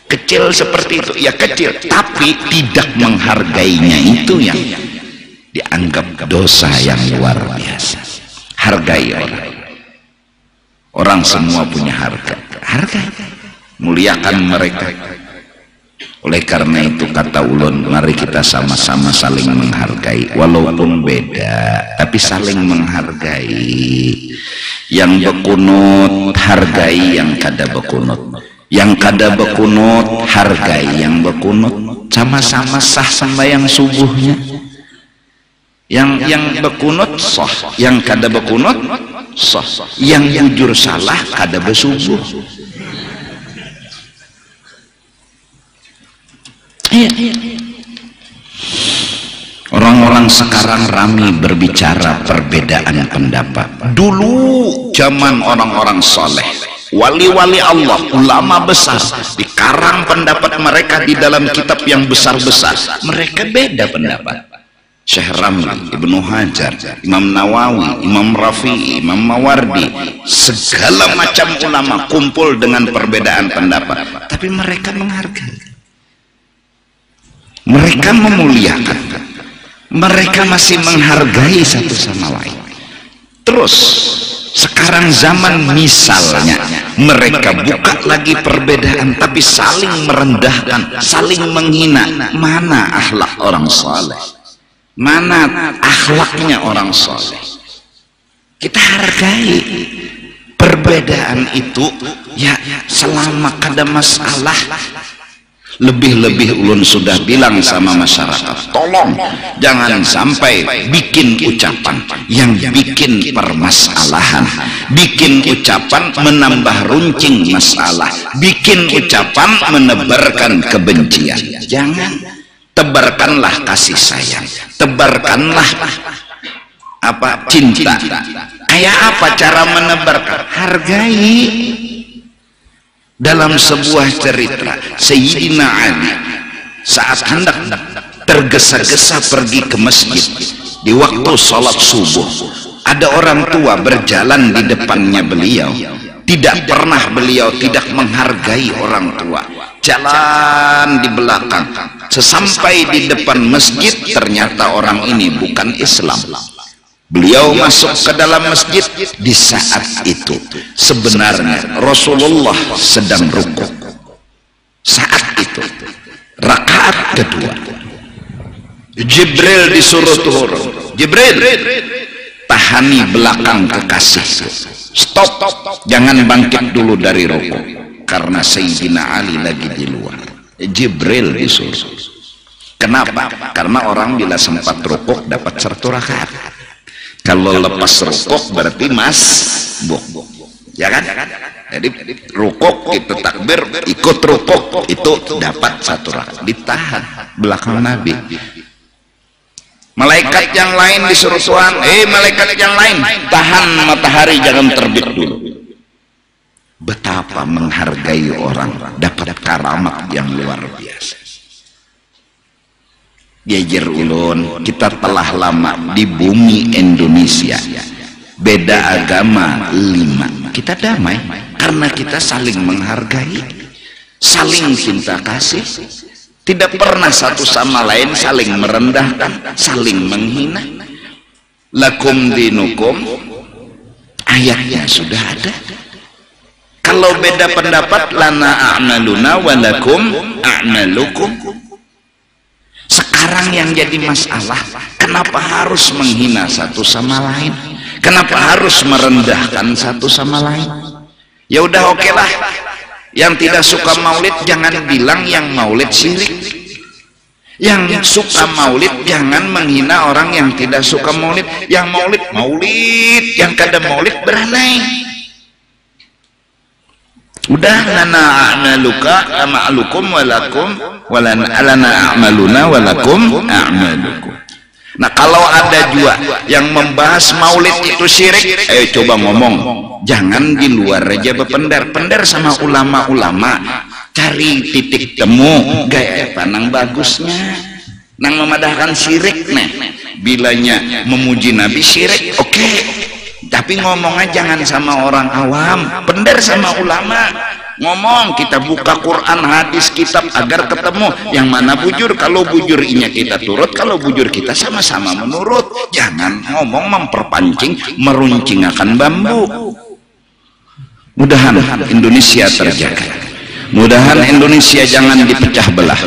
Kecil seperti itu, ya kecil, tapi tidak menghargainya, itu yang dianggap dosa yang luar biasa. Hargai orang, orang semua punya harga, muliakan mereka. Oleh karena itu kata ulun, mari kita sama-sama saling menghargai, walaupun beda tapi saling menghargai. Yang bekunut hargai yang kada bekunut, yang kada bekunut hargai yang bekunut. Sama-sama sah sembahyang subuhnya, yang bekunut sah, yang kada bekunut sah, yang jujur salah kada besubuh. Orang-orang sekarang ramai berbicara perbedaan pendapat. Dulu zaman orang-orang soleh, wali-wali Allah, ulama besar, dikarang pendapat mereka di dalam kitab yang besar-besar. Mereka beda pendapat. Syekh Ramli, Ibnu Hajar, Imam Nawawi, Imam Rafi'i, Imam Mawardi, segala macam ulama kumpul dengan perbedaan pendapat, tapi mereka menghargai, mereka memuliakan, mereka masih menghargai satu sama lain. Terus sekarang zaman misalnya mereka buka lagi perbedaan tapi saling merendahkan, saling menghina. Mana akhlak orang saleh? Mana akhlaknya orang saleh? Kita hargai perbedaan itu ya, selama ada masalah. Lebih-lebih ulun sudah bilang sama masyarakat, tolong jangan sampai bikin ucapan yang bikin permasalahan, bikin ucapan menambah runcing masalah, bikin ucapan menebarkan kebencian. Jangan, tebarkanlah kasih sayang, tebarkanlah apa, cinta. Kayak apa cara menebarkan? Hargai. dalam sebuah cerita Sayyidina Ali saat hendak tergesa-gesa pergi ke masjid di waktu sholat subuh, ada orang tua berjalan di depannya beliau. Tidak pernah beliau tidak menghargai orang tua, jalan di belakang. Sesampai di depan masjid, ternyata orang ini bukan Islam. Beliau masuk ke dalam masjid. Di saat itu sebenarnya Rasulullah sedang rukuk. Saat itu rakaat kedua, Jibril disuruh turun. Jibril, tahani belakang kekasih, stop, jangan bangkit dulu dari rukuk, karena Sayyidina Ali lagi di luar. Jibril disuruh. Kenapa? Karena orang bila sempat rukuk dapat 1 rakaat. Kalau lepas rukuk berarti masbuk, ya kan? Jadi rukuk itu takbir, ikut rukuk itu dapat 1 rakaat. Ditahan belakang Nabi. Malaikat yang lain disuruh Tuhan, malaikat yang lain tahan matahari jangan terbit dulu. Betapa menghargai orang, dapat karamat yang luar biasa. Gejer ulun, kita telah lama di bumi Indonesia, beda agama 5, kita damai karena kita saling menghargai, saling cinta kasih. Tidak pernah satu sama lain saling merendahkan, saling menghina. Lakum dinukum, ayatnya sudah ada. Kalau beda pendapat, lana a'maluna wa lakum a'malukum. Sekarang yang jadi masalah, kenapa harus menghina satu sama lain? Kenapa harus merendahkan satu sama lain? Ya udah, oke lah. Yang tidak suka maulid jangan bilang yang maulid syirik. Yang suka maulid jangan menghina orang yang tidak suka maulid. Yang maulid, maulid. Yang kada maulid beranai. Udah, lana a'maluka a'malukum walakum walana a'maluna walakum a'malukum. Nah, kalau ada juga yang membahas maulid itu syirik, ayo coba ngomong. Jangan di luar aja berpendar sama ulama-ulama, cari titik temu gaya panang bagusnya. Nang memadahkan syirik nih, bilanya memuji Nabi syirik, oke. Tapi ngomongnya jangan sama orang awam, pendar sama ulama. Ngomong, kita buka Quran, hadis, kitab agar ketemu yang mana bujur. Kalau bujur inya kita turut, kalau bujur kita sama-sama menurut. Jangan ngomong memperpancing, meruncing akan bambu. Mudahan Indonesia terjaga. Mudahan Indonesia jangan dipecah belah.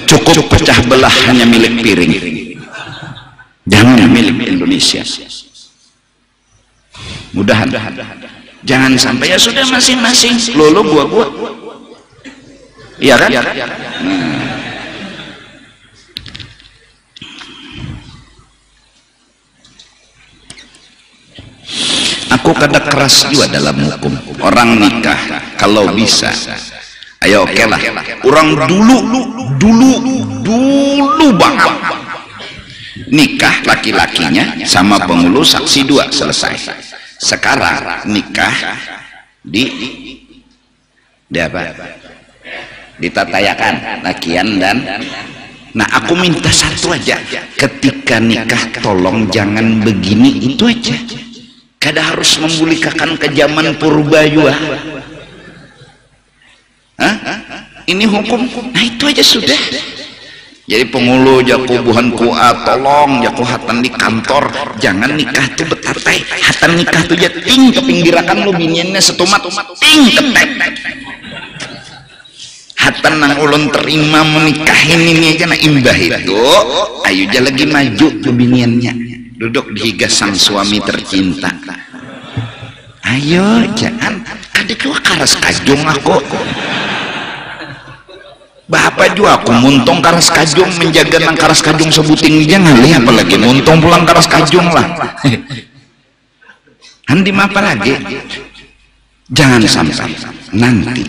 Cukup pecah belah hanya milik piring, jangan milik Indonesia. Mudahan jangan sampai ya sudah masing-masing lolo gua iya kan? Aku kadang keras juga dalam hukum orang nikah kalau bisa. Ayo oke lah, orang dulu banget nikah laki-lakinya sama penghulu saksi 2 selesai. Sekarang nikah di apa? Ditatayakan lakian dan. Nah, aku minta satu aja, ketika nikah tolong jangan begini, itu aja. Kada harus membulikakan ke zaman purba juga. Ini hukum. Nah, itu aja sudah. Jadi penghulu jaku buhan kuat, tolong jaku hatan di kantor jangan nikah tuh betatai, hatan nikah tuh ting kepinggirakan lu biniannya setumat ting ketek hatan nang ulun terima menikahin ini aja na imbah itu ayo aja lagi maju ke biniannya duduk di higa sang suami tercinta. Ayo jangan kadek lu karas kajung aku Bapak juga aku muntong karas kajung menjaga nang karas kajung sebuting jangan lihat apalagi muntong pulang karas kajung lah. Handi apa lagi? Jangan sampai nanti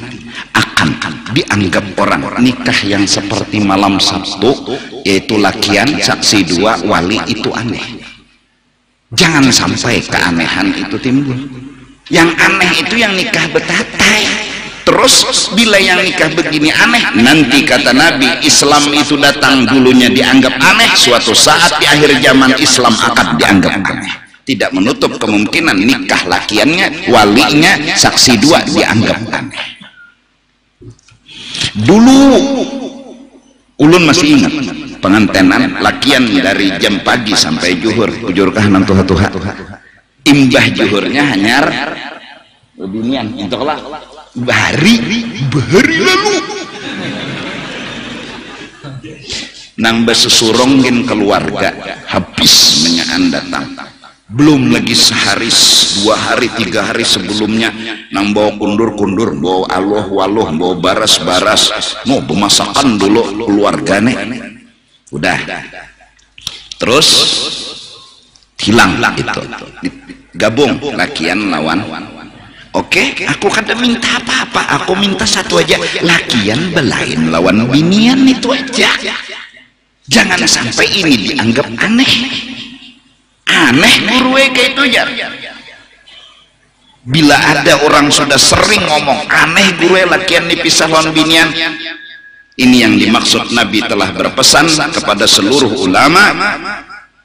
akan dianggap orang nikah yang seperti malam Sabtu, yaitu lakian saksi 2 wali itu aneh. Jangan sampai keanehan itu timbul. Yang aneh itu yang nikah betatai. Terus bila yang nikah begini aneh, nanti kata Nabi, Islam itu datang dulunya dianggap aneh, suatu saat di akhir zaman Islam akan dianggap aneh. Tidak menutup kemungkinan nikah lakiannya, walinya, saksi dua dianggap aneh. Dulu ulun masih ingat pengantenan lakian dari jam pagi sampai juhur, ujurkah nang tuha-tuha, imbah juhurnya hanyar binian intolah bahari lalu nang besusurongin keluarga habis menyaan datang, belum lagi sehari, 2 hari, 3 hari sebelumnya nang bawa kundur-kundur, bawa aloh-waloh, bawa baras-baras, mau pemasakan dulu keluarganya udah, terus hilang itu, gabung lakian lawan. Oke, aku kada minta apa-apa, aku minta satu aja, lakian belain lawan binian, itu aja. Jangan sampai ini dianggap aneh. Aneh guru kayak itu ya. Bila ada orang sudah sering ngomong aneh guru lakian dipisah lawan binian, ini yang dimaksud Nabi telah berpesan kepada seluruh ulama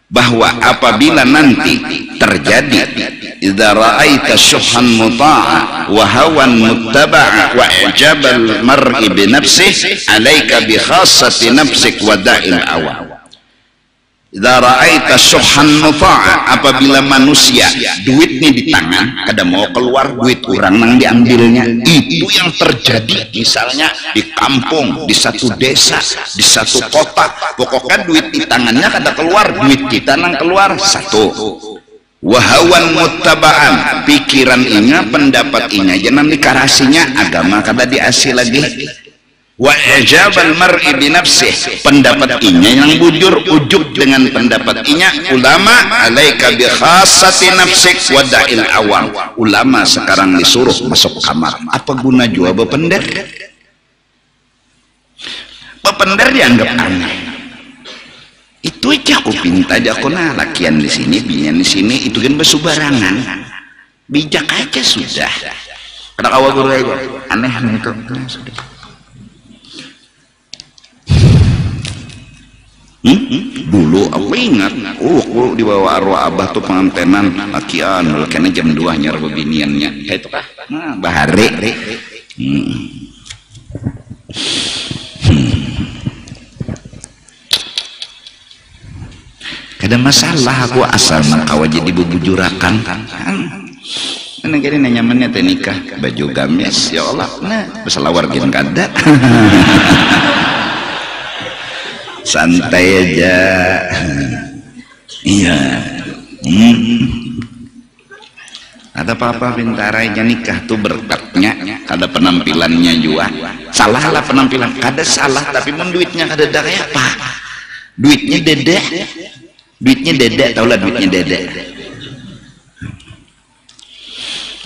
bahwa apabila nanti terjadi idza ra'aita syuhan muta'a wa hawan muttaba'a wa ijabal mar'i bi nafsihi 'alaika bi khassati nafsik wa da'il awam. Idza ra'aita syuhan muta'a, apabila manusia duitnya di tangan kada mau keluar, duit orang nang diambilnya, itu yang terjadi misalnya di kampung, di satu desa, di satu kota, pokoknya duit di tangannya kada keluar, duit kita nang keluar satu. Wahawan muttaba'an, pikiran inya, pendapat inya jangan dikarasinya, agama kada diasi lagi. Wa ijabal mar'i bi nafsih, pendapat inya yang bujur ujub dengan pendapat inya. Ulama alaika bi khassati nafsik wa da'il awam, ulama sekarang disuruh masuk kamar. Apa guna jua bepender? Bepender dianggap aneh. Itu aja aku pinta aja aku, nah lakian di sini, binian di sini, itu kan bersubarangan. Bijak aja sudah. Kada kawa guru itu aneh itu sudah. Dulu aku ingat, aku dibawa arwah abah tuh pengantenan lakian, lakiannya jam 2 nyar bebiniannya, itu kah? Nah, bahare. Kada masalah aku asal makawa jadi bubujurakan kan. Nah, jadi nyamannya teh nikah baju gamis ya Allah, nah besalawar gin kada. Santai aja. Iya. Ada apa-apa bintara aja nikah tuh berkatnya, ada penampilannya juga. Salah lah penampilan, kada salah, tapi mun duitnya kada ada kayak apa? Duitnya dedek. Duitnya dedek, tau lah duitnya dedek.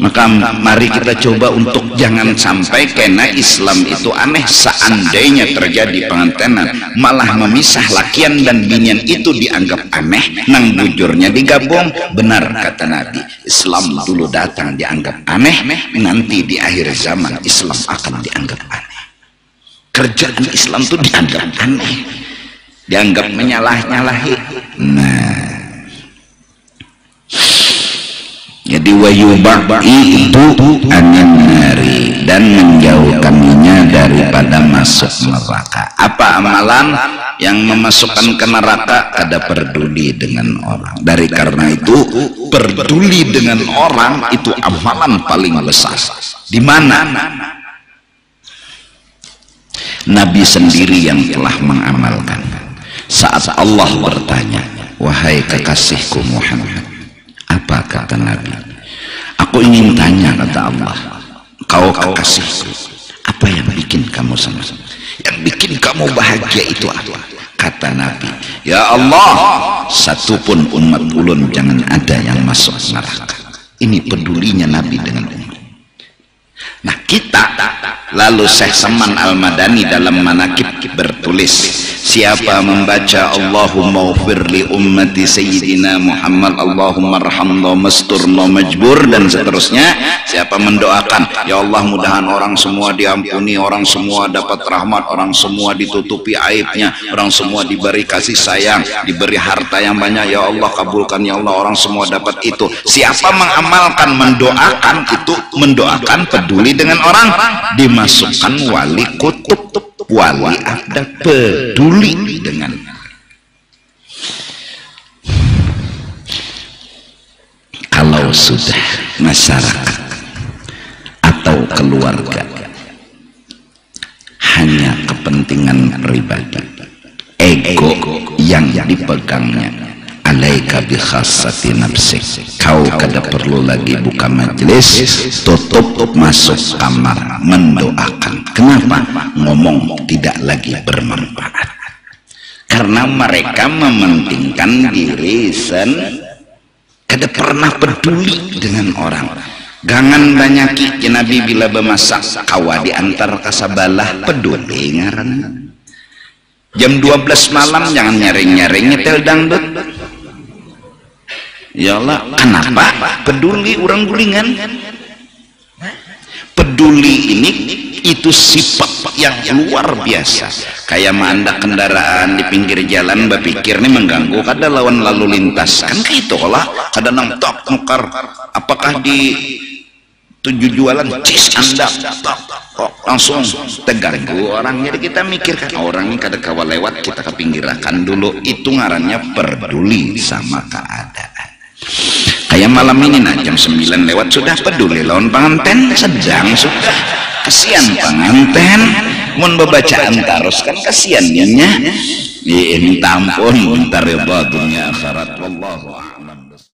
Maka mari kita coba untuk jangan sampai kena Islam itu aneh. Seandainya terjadi pengantenan malah memisah lakian dan binian itu dianggap aneh, nang bujurnya digabung, benar kata Nabi, Islam dulu datang dianggap aneh, nanti di akhir zaman Islam akan dianggap aneh. Kerjaan Islam itu dianggap aneh, dianggap menyalah-nyalahi. Nah, jadi wayuba'i itu aninari, dan menjauhkannya daripada masuk neraka. Apa amalan yang memasukkan ke neraka? Kada peduli dengan orang. Dari karena itu peduli dengan orang itu amalan paling besar. Di mana Nabi sendiri yang telah mengamalkan. Saat Allah bertanya, wahai kekasihku Muhammad, apa kata Nabi? Aku ingin tanya, kata Allah, kau kekasihku, apa yang bikin kamu senang? Yang bikin kamu bahagia itu apa? Kata Nabi, ya Allah, satupun umat ulun jangan ada yang masuk neraka. Ini pedulinya Nabi dengan umat. Nah kita, lalu Syekh Saman Al-Madani dalam Manaqib bertulis, Siapa membaca Allahumma ghfir li ummati sayyidina Muhammad, Allahumma arhamna masturna majbur, dan seterusnya. Siapa mendoakan, ya Allah mudahan orang semua diampuni, orang semua dapat rahmat, orang semua ditutupi aibnya, orang semua diberi kasih sayang, diberi harta yang banyak, ya Allah kabulkan ya Allah, orang semua dapat itu. Siapa mengamalkan, mendoakan itu, mendoakan peduli dengan orang, dimasukkan wali kutub, wali ada peduli dengan. Kalau sudah masyarakat atau keluarga hanya kepentingan pribadi, ego yang dipegangnya, alaika bi khassati nafsik, kau kada perlu lagi buka majelis, tutup, masuk kamar mendoakan. Kenapa? Ngomong tidak lagi bermanfaat, karena mereka mementingkan diri sendiri, kada pernah peduli dengan orang. Gangan banyaki Nabi bila bemasak kawa diantar kasabalah, peduli ngaran. Jam 12 malam jangan nyaring-nyaring nyetel dangdut. Ya Allah, kenapa? Peduli orang gulingan. Peduli ini itu sifat yang luar biasa. Kayak manda kendaraan di pinggir jalan berpikir nih mengganggu kada lawan lalu lintas, kan kayak itu lah. Kada nang tok nukar, apakah di tujuh jualan cis anda kok langsung terganggu orang. Jadi kita mikirkan orang ini kada kawa lewat, kita kepinggirakan dulu. Itu ngarannya peduli sama keadaan. Kayak malam ini nah jam 9 lewat sudah peduli lawan pengantin sedang, sudah kasihan pengantin mun bebacaan terus kan kasihan nya. Minta ampun, minta ridha dunia akhirat. Wallahu a'lam.